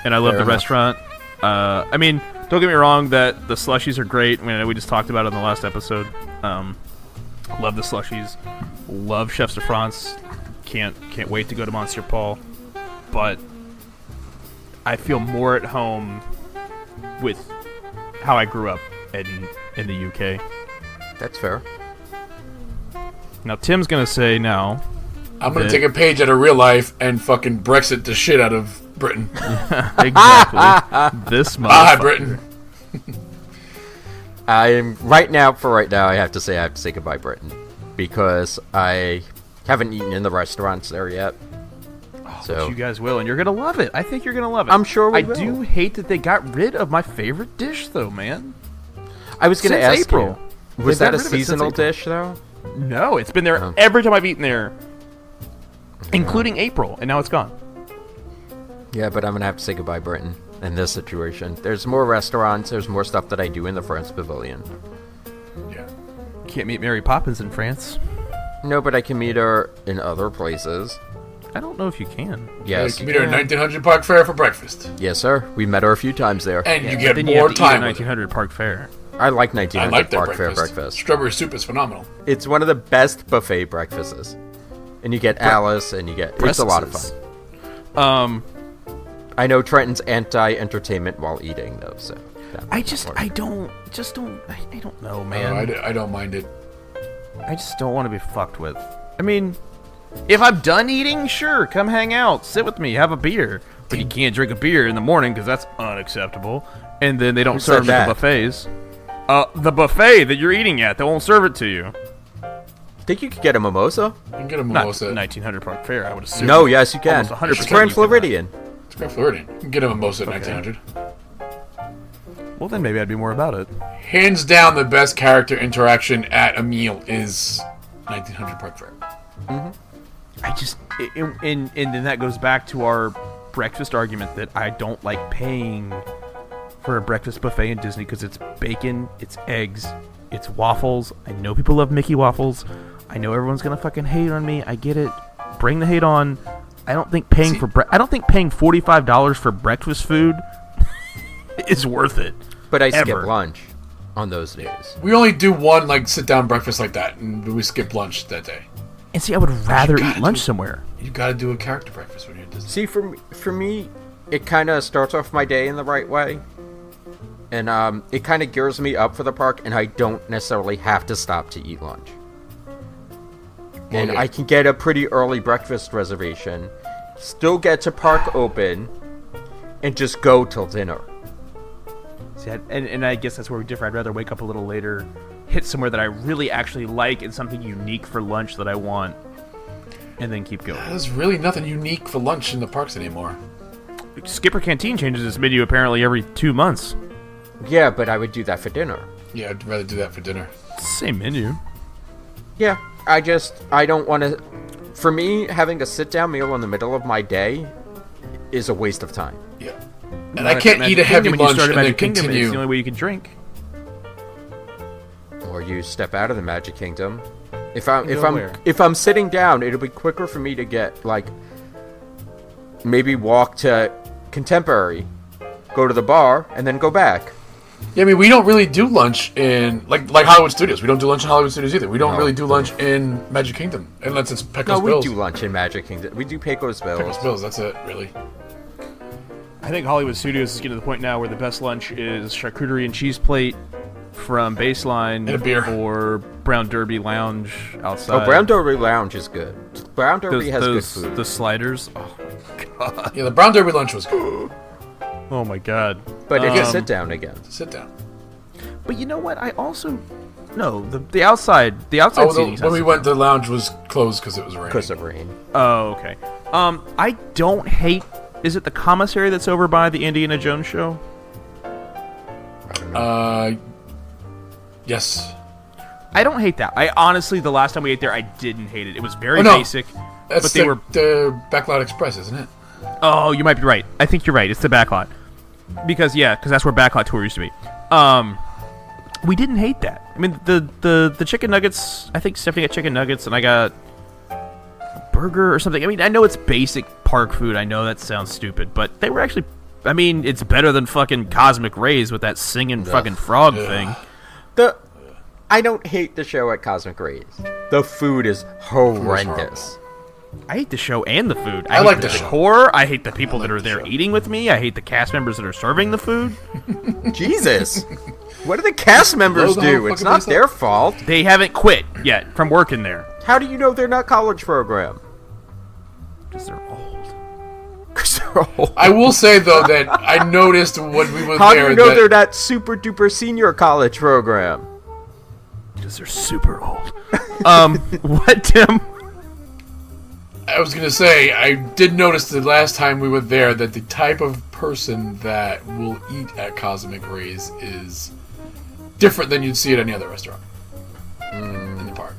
and I love Fair the enough. restaurant. I mean, don't get me wrong. That the slushies are great. I mean, we just talked about it in the last episode. Love the slushies. Love Chefs de France. Can't wait to go to Monsieur Paul. But I feel more at home with how I grew up in the UK. That's fair. Now Tim's gonna say no. I'm going to take a page out of real life and fucking Brexit the shit out of Britain. Exactly. This Bye, motherfucker. Britain. Right now, I have to say goodbye, Britain, because I haven't eaten in the restaurants there yet. So You guys will, and you're gonna love it. I think you're gonna love it. I'm sure we I will. do hate that they got rid of my favorite dish, though, man. I was going to Since ask April. you, was They've that a got rid of it since seasonal April. dish though? No, it's been there Oh. every time I've eaten there, including April, and now it's gone. Yeah, but I'm gonna have to say goodbye, Britain, in this situation. There's more restaurants. There's more stuff that I do in the France Pavilion. Yeah. Can't meet Mary Poppins in France. No, but I can meet her in other places. I don't know if you can. Yes, You meet her at 1900 Park Fair for breakfast. yes, sir. We met her a few times there. And you But get then you more have to eat at time with her. 1900 Park Fair. I like I 1900 like their Park Fair breakfast. breakfast. Strawberry soup is phenomenal. It's one of the best buffet breakfasts. And you get Alice, and you get... It's a lot of fun. I know Trenton's anti-entertainment while eating, though, so... I don't know, man. I don't mind it. I just don't want to be fucked with. I mean, if I'm done eating, sure, come hang out, sit with me, have a beer. But you can't drink a beer in the morning because that's unacceptable. And then they don't Who serve said them at that? the buffets. The buffet that you're eating at, they won't serve it to you. Think you could get a mimosa? You can get a Not mimosa. 1900 Park Fair, I would assume. No, yes, you can. Almost 100% It's Grand you cannot. Floridian. It's Grand Floridian. You can get a mimosa at 1900. Well, then maybe I'd be more about it. Hands down, the best character interaction at a meal is 1900 Park Fair. I just, and then that goes back to our breakfast argument that I don't like paying for a breakfast buffet in Disney because it's bacon, it's eggs, it's waffles. I know people love Mickey waffles. I know everyone's gonna fucking hate on me. I get it. bring the hate on. I don't think paying I don't think paying $45 for breakfast food is worth it. But I Ever. skip lunch on those days. We only do one like sit down breakfast like that, and we skip lunch that day. And see, I would rather eat gotta lunch do- somewhere. You got to do a character breakfast when you're at Disney. See, for me, it kind of starts off my day in the right way. And it kind of gears me up for the park, and I don't necessarily have to stop to eat lunch. And yeah. I can get a pretty early breakfast reservation, still get to park open, and just go till dinner. See, and I guess that's where we differ. I'd rather wake up a little later, hit somewhere that I really actually like and something unique for lunch that I want, and then keep going. There's really nothing unique for lunch in the parks anymore. Skipper Canteen changes its menu apparently every 2 months. Yeah, but I would do that for dinner. Yeah, I'd rather do that for dinner. Same menu. Yeah, I don't want to... For me, having a sit-down meal in the middle of my day is a waste of time. Yeah. And I can't eat a heavy lunch and then Kingdom, it's continue. the only way you can drink. Or you step out of the Magic Kingdom. If where? I'm sitting down, it'll be quicker for me to get like maybe walk to Contemporary, go to the bar, and then go back. Yeah, I mean, we don't really do lunch in like Hollywood Studios. We don't do lunch in Hollywood Studios either. We don't really do lunch in Magic Kingdom unless it's Pecos No, we Bills. do lunch in Magic Kingdom. We do Pecos Bills. Pecos Bills, that's it, really. I think Hollywood Studios is getting to the point now where the best lunch is charcuterie and cheese plate from Baseline And a beer. or Brown Derby Lounge outside. Oh, Brown Derby Lounge is good. Brown Derby has good food. The sliders. Oh my god. Yeah, the Brown Derby lunch was good. Oh my god. But if you sit down again. Sit down. But you know what? I also the outside Oh, seating. when we went, the lounge was closed because it was raining. Because of rain. Oh, okay. I don't hate. Is it the commissary that's over by the Indiana Jones show? Yes. I don't hate that. I honestly, the last time we ate there, I didn't hate it. It was very Oh, no. basic. That's but they were. the Backlot Express, isn't it? Oh, you might be right. I think you're right. It's the backlot. Because that's where backlot tour used to be. We didn't hate that. I mean, the chicken nuggets. I think Stephanie got chicken nuggets, and I got a burger or something. I mean, I know it's basic park food. I know that sounds stupid, but they were actually. I mean, it's better than fucking Cosmic Rays with that singing fucking frog thing. I don't hate the show at Cosmic Rays. The food is horrendous. I hate the show and the food. I hate like the the show. decor. I hate the people that are the there show. eating with me. I hate the cast members that are serving the food. Jesus. What do the cast members Blow the whole do? It's fucking not place their up. fault. They haven't quit yet from working there. How do you know they're not college program? Because they're old. Because they're old. I will say, though, that I noticed when we were How there do you know that they're not super duper senior college program? Because they're super old. What, Tim? I was going to say, I did notice the last time we were there that the type of person that will eat at Cosmic Rays is different than you'd see at any other restaurant in the park.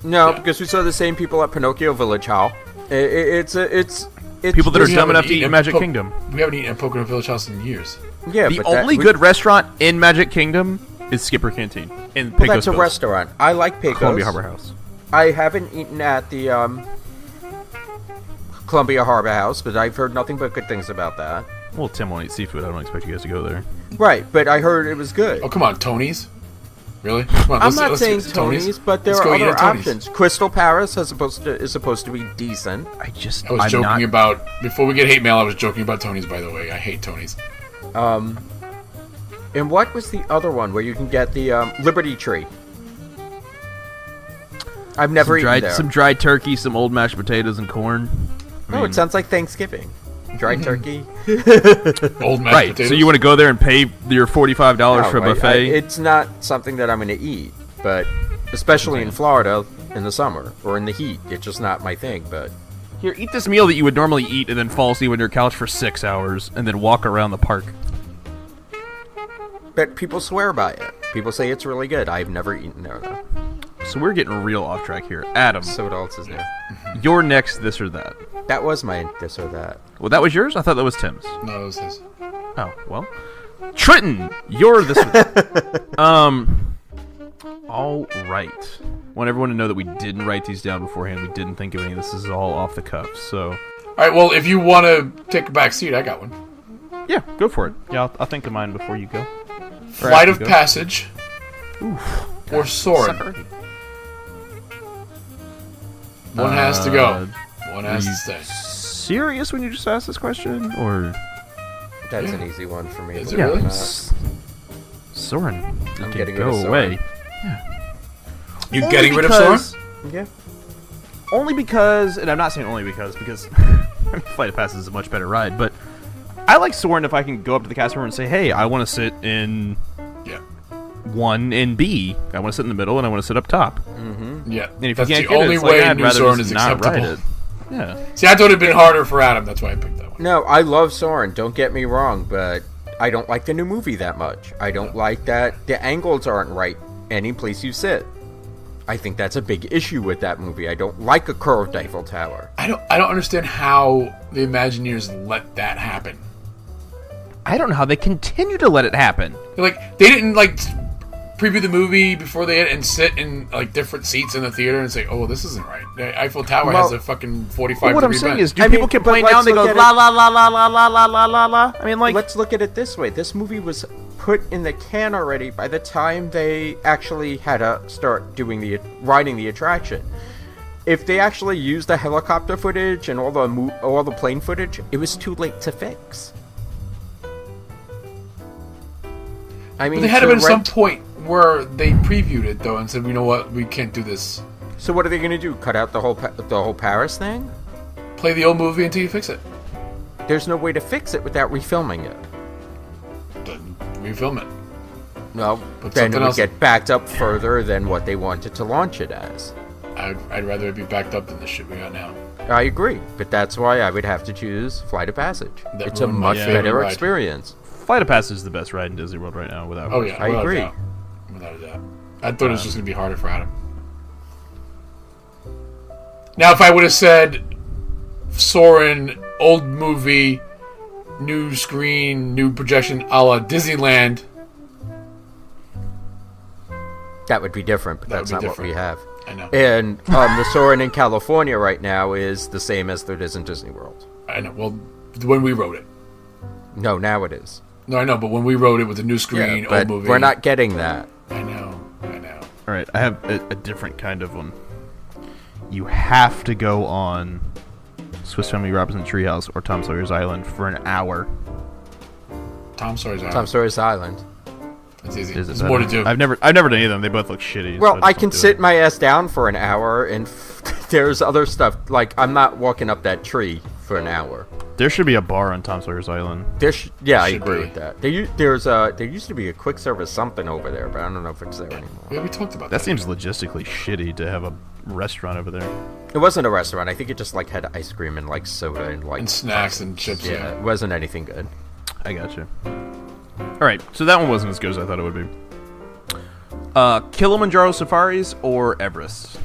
No, Yeah. because we saw the same people at Pinocchio Village Hall. It's People that are We dumb haven't enough to eat eaten in at Magic Kingdom. We haven't eaten at Pocono Village House in years. yeah. The but that- only we- good restaurant in Magic Kingdom is Skipper Canteen in Pecos Well, that's a Bills. restaurant. I like Pecos. Columbia Harbor House. I haven't eaten at the Columbia Harbor House, but I've heard nothing but good things about that. Well, Tim won't eat seafood. I don't expect you guys to go there. Right, but I heard it was good. Oh, come on, Tony's? Really? Come on, I'm let's- not let's saying get to Tony's, but there Let's are go eat other at Tony's. options. Crystal Paris is supposed to be decent. I just. I was joking about, before we get hate mail, I was joking about Tony's, by the way. I hate Tony's. And what was the other one where you can get the Liberty Tree? I've never eaten there. Some dried turkey, some old mashed potatoes, and corn. No, it sounds like Thanksgiving. Dried turkey. Old mashed Right. potatoes. So you want to go there and pay your $45 for a No, buffet? it's not something that I'm going to eat, but especially in Florida in the summer or in the heat, it's just not my thing. But Here, eat this meal that you would normally eat and then fall asleep on your couch for 6 hours and then walk around the park. people swear by it. People say it's really good. I've never eaten there though. So we're getting real off track here. Adam, So what else is there? your next this or that. That was my this or that. Well, that was yours? I thought that was Tim's. No, it was his. Oh, well. Trenton, you're this or that. All right. Want everyone to know that we didn't write these down beforehand. We didn't think of any. This is all off the cuff. So. All right. Well, if you want to take a back seat, I got one. Yeah, go for it. Yeah, I'll think of mine before you go. Flight of Passage. Or Soarin'. One has to go. One has to stay. Serious when you just asked this question, or? That's an easy one for me. Is it really? Soarin'. I'm You getting can rid go of away. You getting rid of Soarin'? Yeah. Only because, and I'm not saying only because Flight of Passage is a much better ride, but I like Soarin' if I can go up to the cast member and say, hey, I want to sit in 1 and B. I want to sit in the middle, and I want to sit up top. Yeah. And if That's you can't the get only it, it's like, way I'd New rather Soarin' just is not ride acceptable. it. Yeah. See, I thought it'd been harder for Adam. That's why I picked that one. No, I love Soarin', don't get me wrong, but I don't like the new movie that much. I don't like that the angles aren't right any place you sit. I think that's a big issue with that movie. I don't like a curved Eiffel Tower. I don't understand how the Imagineers let that happen. I don't know how they continue to let it happen. Like, they didn't, like, preview the movie before they and sit in, like, different seats in the theater and say, oh, this isn't right. The Eiffel Tower has a fucking 45 What I'm degree saying bend. is, do people complain now and they go, la la la la la la la la la la? I mean, like... Let's look at it this way. This movie was put in the can already by the time they actually had to start riding the attraction. If they actually used the helicopter footage and all the plane footage, it was too late to fix. I mean, But there had to been some point where they previewed it, though, and said, you know what, we can't do this. So what are they going to do? Cut out the whole Paris thing? Play the old movie until you fix it. There's no way to fix it without refilming it. Then refilm it. No, But then it something would else- get backed up further than what they wanted to launch it as. I'd rather it be backed up than the shit we got now. I agree, but that's why I would have to choose Flight of Passage. That It's a ruined my much favorite better ride. experience. Flight of Passage is the best ride in Disney World right now, without Oh, yeah. I without a agree. doubt. Without a doubt. I thought it was just going to be harder for Adam. Now, if I would have said Soarin', old movie, new screen, new projection, a la Disneyland, That would be different, but That that's would not be what we have. I know. And the Soarin' in California right now is the same as it is in Disney World. I know. Well, when we wrote it. No, now it is. No, I know, but when we wrote it with a new screen, but old movie. we're not getting that. I know. All right, I have a different kind of one. You have to go on Swiss Family Robinson Treehouse or Tom Sawyer's Island for an hour. Tom Sawyer's Island. Tom Sawyer's Island. It's easy. Is it There's more to better? do. I've never done any of them. They both look shitty. Well, so just I don't can do sit it. my ass down for an hour, and there's other stuff. Like, I'm not walking up that tree for an hour. There should be a bar on Tom Sawyer's Island. I Should agree be. with that. There used to be a quick service something over there, but I don't know if it's there anymore. Yeah, we talked about That that. seems logistically shitty to have a restaurant over there. It wasn't a restaurant. I think it just like had ice cream and like soda and like And snacks and chips. Yeah, it wasn't anything good. I gotcha. All right, so that one wasn't as good as I thought it would be. Kilimanjaro safaris or Everest?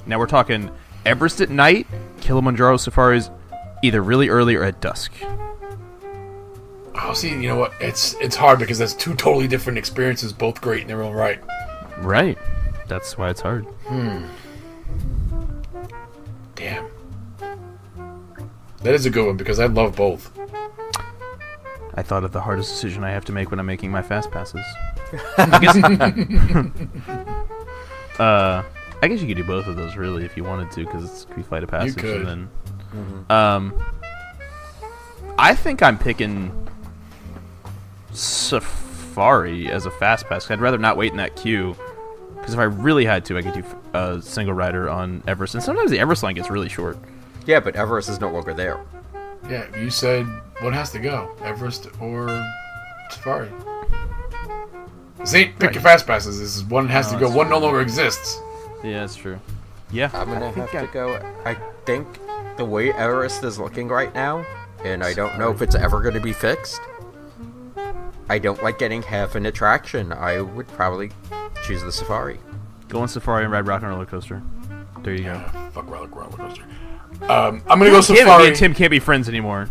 Now we're talking Everest at night, Kilimanjaro safaris either really early or at dusk. Oh, see, you know what? It's hard because that's two totally different experiences, both great in their own right. Right. That's why it's hard. Damn. That is a good one because I love both. I thought of the hardest decision I have to make when I'm making my fast passes. I guess you could do both of those really if you wanted to, because it's free Flight of Passage. could. And then, I think I'm picking Safari as a fast pass. I'd rather not wait in that queue, because if I really had to, I could do a single rider on Everest. And sometimes the Everest line gets really short. Yeah, but Everest is no longer there. Yeah, you said one has to go, Everest or Safari. This ain't pick your fast passes. This is one has to go. One no longer exists. Yeah, that's true. Yeah, I'm gonna have to go. I think the way Everest is looking right now, and I don't know if it's ever going to be fixed. I don't like getting half an attraction. I would probably choose the Safari. Go on Safari and ride Rock and Roller Coaster. There you go. Fuck roller coaster. I'm gonna go Damn it, me Safari. and Tim can't be friends anymore.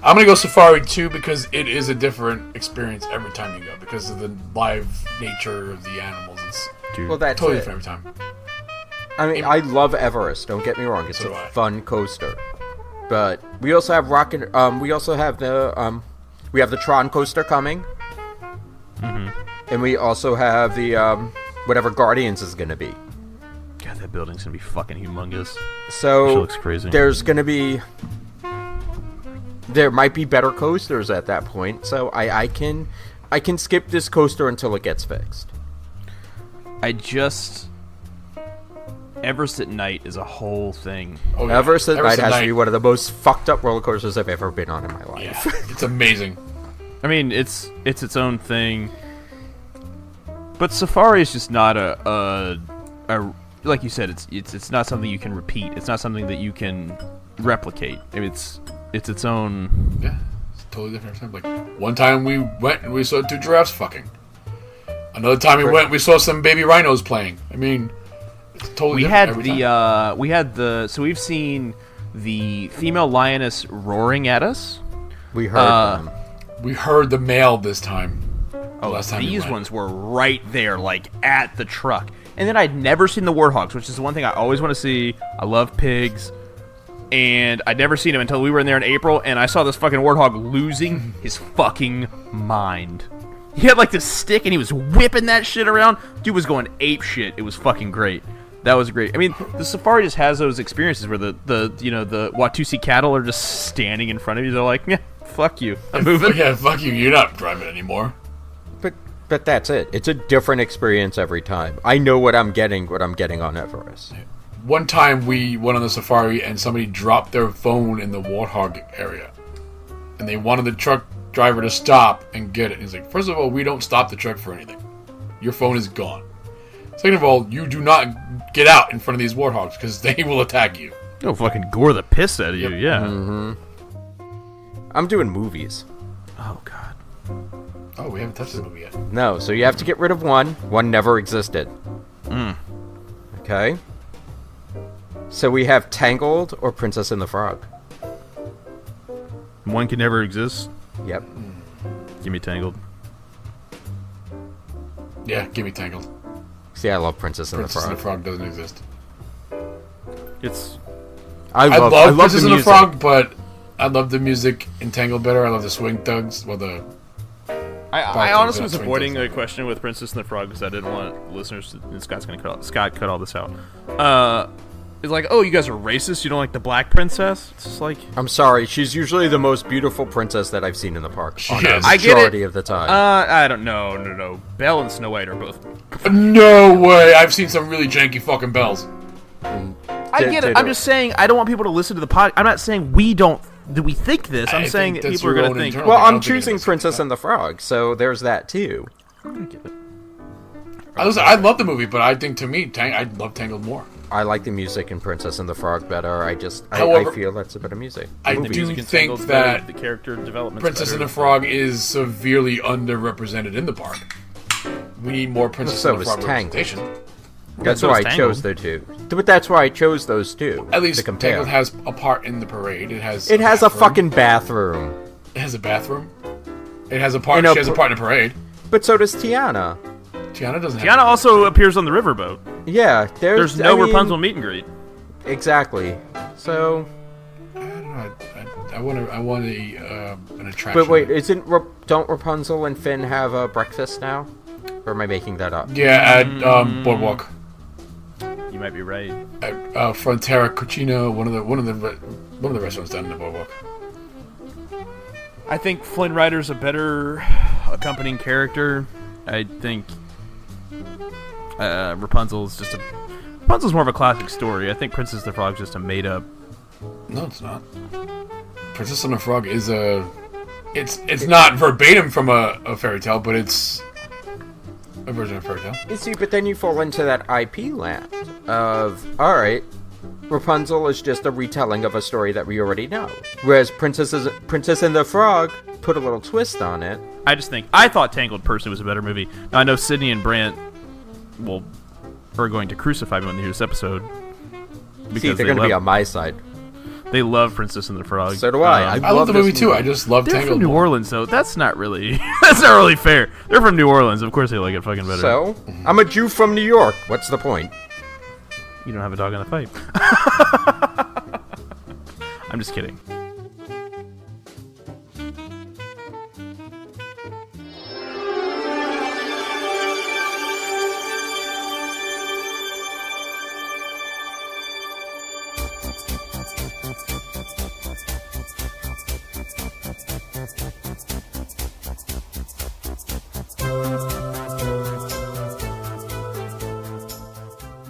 I'm gonna go Safari too because it is a different experience every time you go because of the live nature of the animals. It's Well, that's totally it. different every time. I mean, I love Everest. Don't get me wrong; it's So do a I. fun coaster. But we also have we also have the we have the Tron coaster coming, and we also have the whatever Guardians is going to be. God, that building's gonna be fucking humongous. So Actually looks crazy. There's going to be. There might be better coasters at that point, so I can skip this coaster until it gets fixed. Everest at night is a whole thing. Oh, yeah. Everest at night has to Night. be one of the most fucked up roller coasters I've ever been on in my life. Yeah, it's amazing. I mean, it's its own thing. But Safari is just not a like you said, it's not something you can repeat. It's not something that you can replicate. I mean, it's its own. Yeah, it's totally different every time. Like one time we went and we saw 2 giraffes fucking. Another time we went, we saw some baby rhinos playing. I mean, it's totally We different had every time. so we've seen the female lioness roaring at us. We heard them. We heard the male this time. Oh, last time we these went. ones were right there, like at the truck. And then I'd never seen the warthogs, which is the one thing I always want to see. I love pigs. And I'd never seen him until we were in there in April, and I saw this fucking warthog losing his fucking mind. He had like this stick, and he was whipping that shit around. Dude was going ape shit. It was fucking great. That was great. I mean, the safari just has those experiences where the Watusi cattle are just standing in front of you. They're like, yeah, fuck you. I'm moving. Yeah, fuck you. You're not driving anymore. But that's it. It's a different experience every time. I know what I'm getting on Everest. One time we went on the safari and somebody dropped their phone in the warthog area. And they wanted the truck driver to stop and get it. And he's like, first of all, we don't stop the truck for anything. Your phone is gone. Second of all, you do not get out in front of these warthogs because they will attack you. They'll fucking gore the piss out of you, yeah. I'm doing movies. Oh, God. Oh, we haven't touched this movie yet. No, so you have to get rid of one. One never existed. Okay. So we have Tangled or Princess and the Frog. One can never exist. Yep. Give me Tangled. Yeah, give me Tangled. See, I love Princess and Princess the and Frog. the Frog doesn't exist. It's... I I love Princess the and the music. Frog, but I love the music in Tangled better. I love the swing thugs. Well, the I honestly was Swing avoiding thugs. a question with Princess and the Frog because I didn't want listeners to... And Scott cut all this out. It's like, oh, you guys are racist? You don't like the black princess? It's just like... I'm sorry, she's usually the most beautiful princess that I've seen in the park. She On a is. I get it. majority of the time. I don't know. No. Belle and Snow White are both... No way! I've seen some really janky fucking bells. I get it. I'm just saying I don't want people to listen to the pod. I'm not saying we think this. I'm I saying think that that's people are your going own to think... internal- Well, I don't I'm think choosing anybody's Princess thinking and the Frog, so there's that too. I love the movie, but I think to me, I love Tangled more. I like the music in Princess and the Frog better. I However, feel that's a better music. I The do music in think Tangled's better, that the character development. Princess and the Frog is severely underrepresented in the park. We need more Princess So and the is Frog Tangled. representation. That's so why is I chose the two. But that's why I chose those two. At least to compare. Tangled has a part in the parade. It has It has a bathroom. fucking bathroom. It has a bathroom. It has a part. And a She has a part in the parade. But so does Tiana. Tiana doesn't. Tiana have also appears on the riverboat. Yeah, There's no Rapunzel meet and greet. Exactly. So, I don't know. I want an attraction. but wait, don't Rapunzel and Finn have a breakfast now? Or am I making that up? Yeah, at Boardwalk, You might be right. at Frontera Cucina, one of the restaurants down in the Boardwalk. I think Flynn Rider's a better accompanying character. I think Rapunzel's more of a classic story. I think Princess and the Frog's just a made up. No, it's not. Princess and the Frog is it's not verbatim from a fairy tale, but it's a version of a fairy tale. You see, but then you fall into that IP land of, alright, Rapunzel is just a retelling of a story that we already know. Whereas Princess and the Frog put a little twist on it. I thought Tangled personally was a better movie. Now I know Sydney and Brant are going to crucify me when they hear this episode. See, they're going to be on my side. They love Princess and the Frog. So do I. I love the movie too. I just love They're Tangled. from New Orleans, though. That's not really fair. They're from New Orleans. Of course they like it fucking better. So, I'm a Jew from New York. What's the point? You don't have a dog in the fight. I'm just kidding.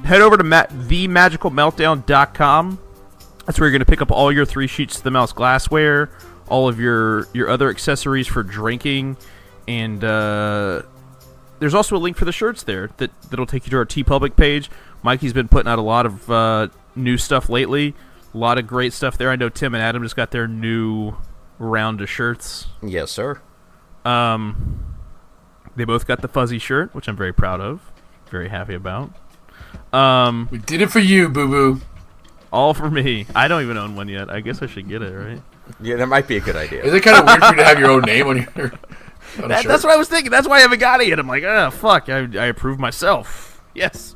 Head over to themagicalmeltdown.com. That's where you're going to pick up all your 3 Sheets to the Mouse glassware, all of your other accessories for drinking, and there's also a link for the shirts there that'll take you to our TeePublic page. Mikey's been putting out a lot of new stuff lately, a lot of great stuff there. I know Tim and Adam just got their new round of shirts. Yes, sir. They both got the fuzzy shirt, which I'm very proud of, very happy about. We did it for you, boo-boo. All for me. I don't even own one yet. I guess I should get it, right? Yeah, that might be a good idea. Is it kind of weird for you to have your own name on your shirt? That's what I was thinking. That's why I haven't got it yet. I'm like, fuck. I approve myself. Yes.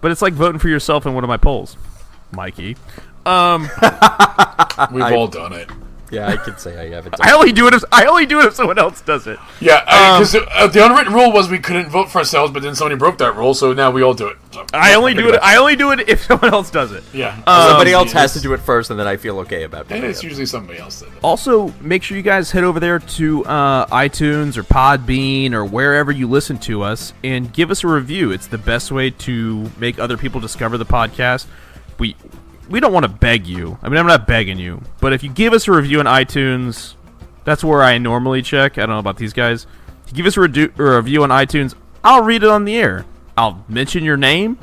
But it's like voting for yourself in one of my polls, Mikey. We've all done it. Yeah, I could say I haven't done I only do it if someone else does it. Yeah, because the unwritten rule was we couldn't vote for ourselves, but then somebody broke that rule, so now we all do it. So, I only do it if someone else does it. Yeah. Somebody else has to do it first, and then I feel okay about doing And it's it. usually somebody else that does it. Also, make sure you guys head over there to iTunes or Podbean or wherever you listen to us and give us a review. It's the best way to make other people discover the podcast. We don't want to beg you. I mean, I'm not begging you. But if you give us a review on iTunes, that's where I normally check. I don't know about these guys. If you give us a review on iTunes, I'll read it on the air. I'll mention your name.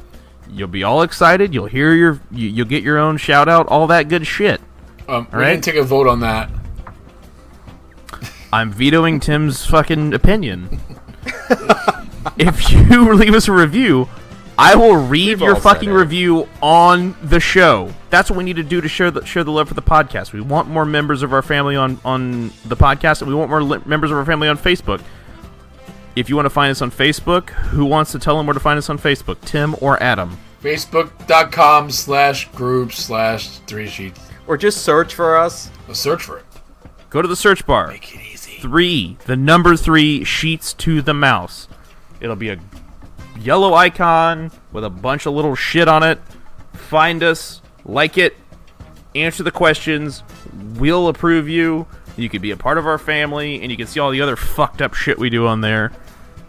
You'll be all excited. You'll hear you'll get your own shout out, all that good shit. We didn't take a vote on that. I'm vetoing Tim's fucking opinion. If you leave us a review, I will read your fucking review on the show. That's what we need to do to share the love for the podcast. We want more members of our family on the podcast, and we want more members of our family on Facebook. If you want to find us on Facebook, who wants to tell them where to find us on Facebook, Tim or Adam? Facebook.com/group/3 Sheets. Or just search for us. Search for it. Go to the search bar. Make it easy. 3 Sheets to the Mouse. It'll be a yellow icon with a bunch of little shit on it. Find us, like it, answer the questions. We'll approve you. You could be a part of our family, and you can see all the other fucked up shit we do on there.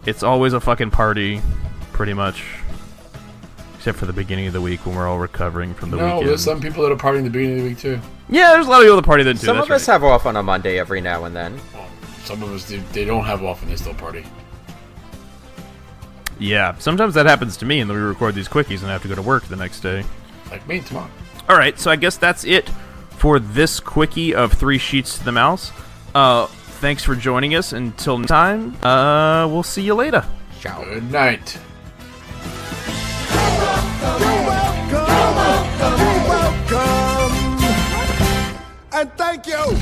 It's always a fucking party, pretty much. Except for the beginning of the week when we're all recovering from the weekend. No, there's some people that are partying the beginning of the week too. Yeah, there's a lot of people that party then too. Some of us have off on a Monday every now and then. Well, some of us, they don't have off and they still party. Yeah, sometimes that happens to me, and then we record these quickies and I have to go to work the next day. Like me tomorrow. All right, so I guess that's it for this quickie of 3 Sheets to the Mouse. Thanks for joining us. Until next time, we'll see you later. Ciao. Good night. And thank you.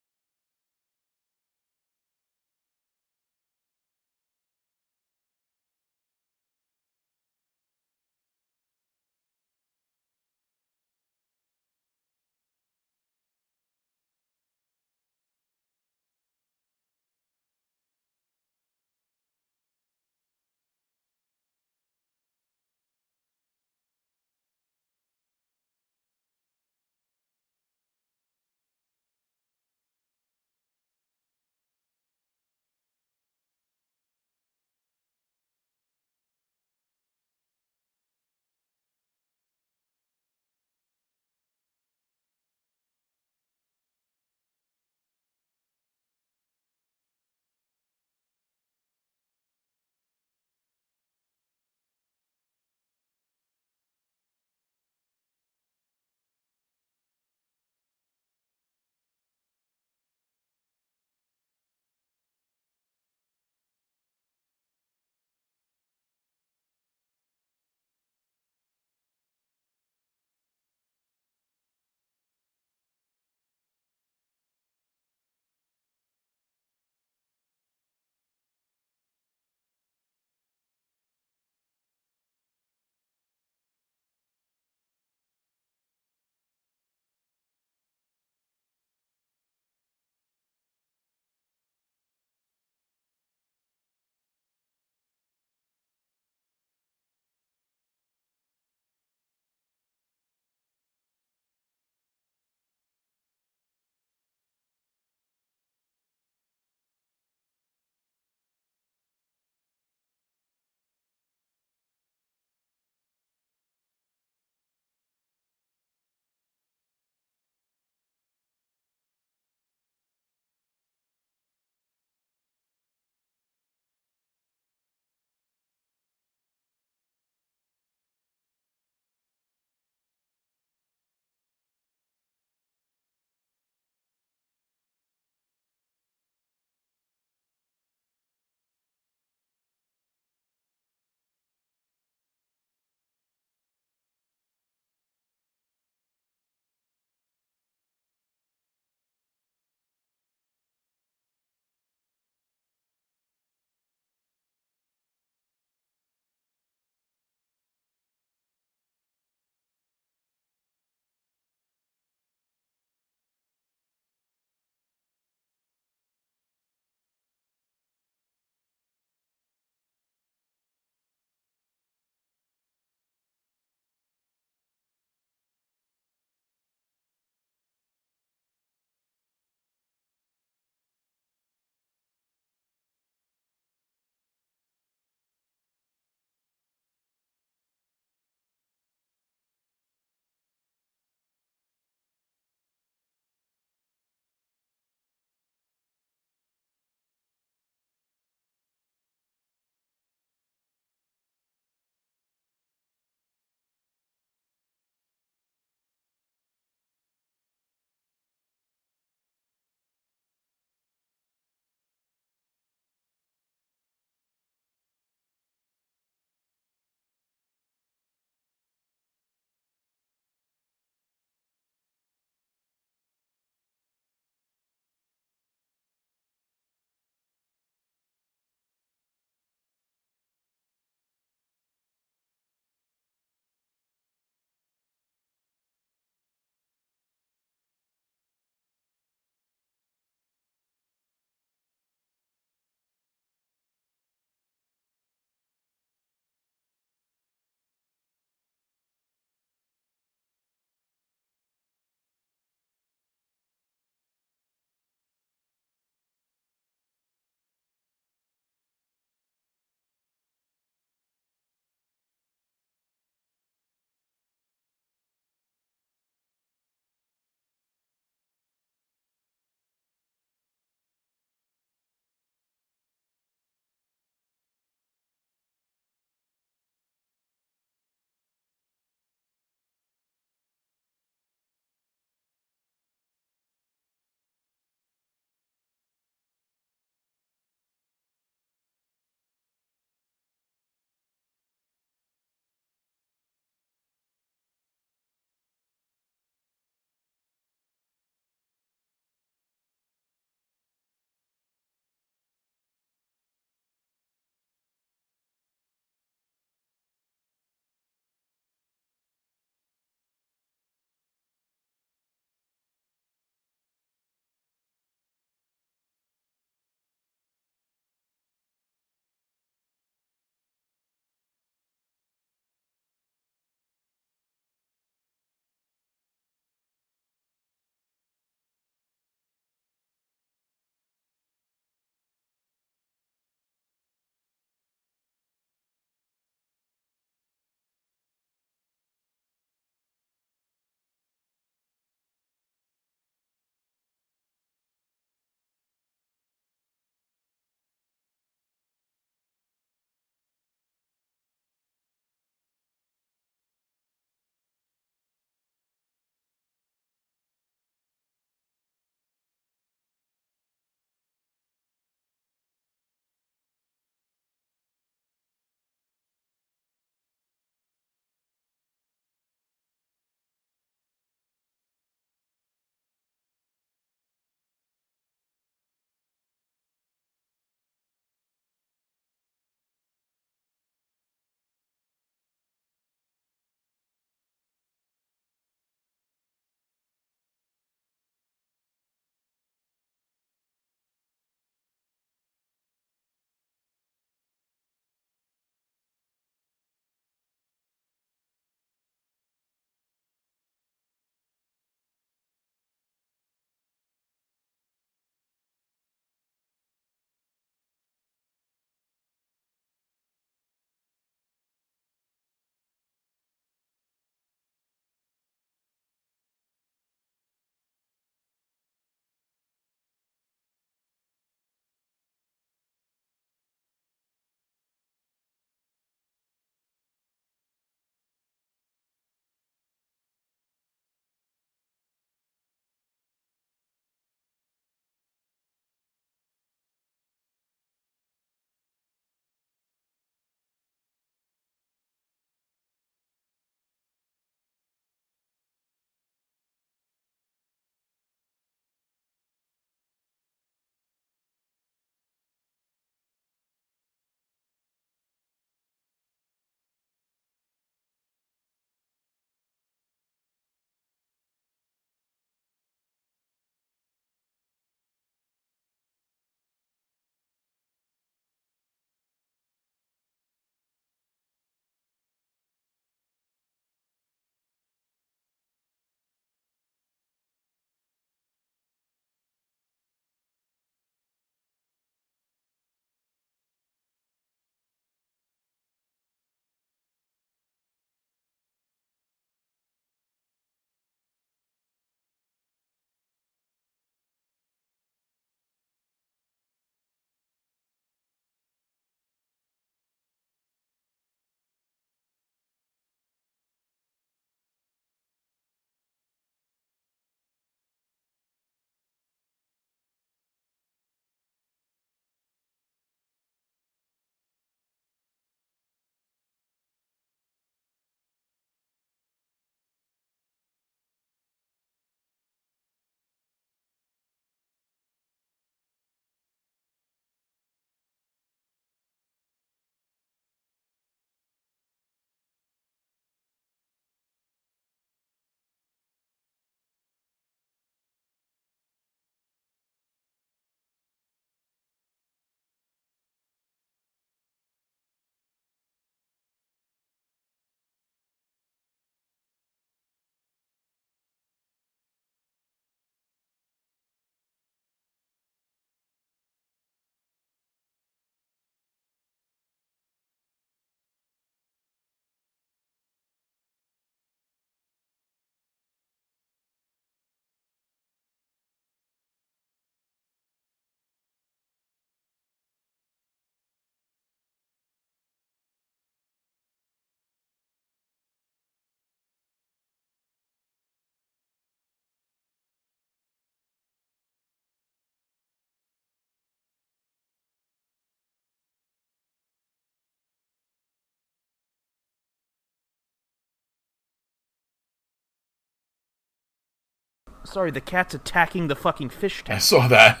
sorry, the cat's attacking the fucking fish I tank. saw that.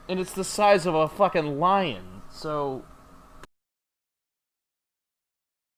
And it's the size of a fucking lion. So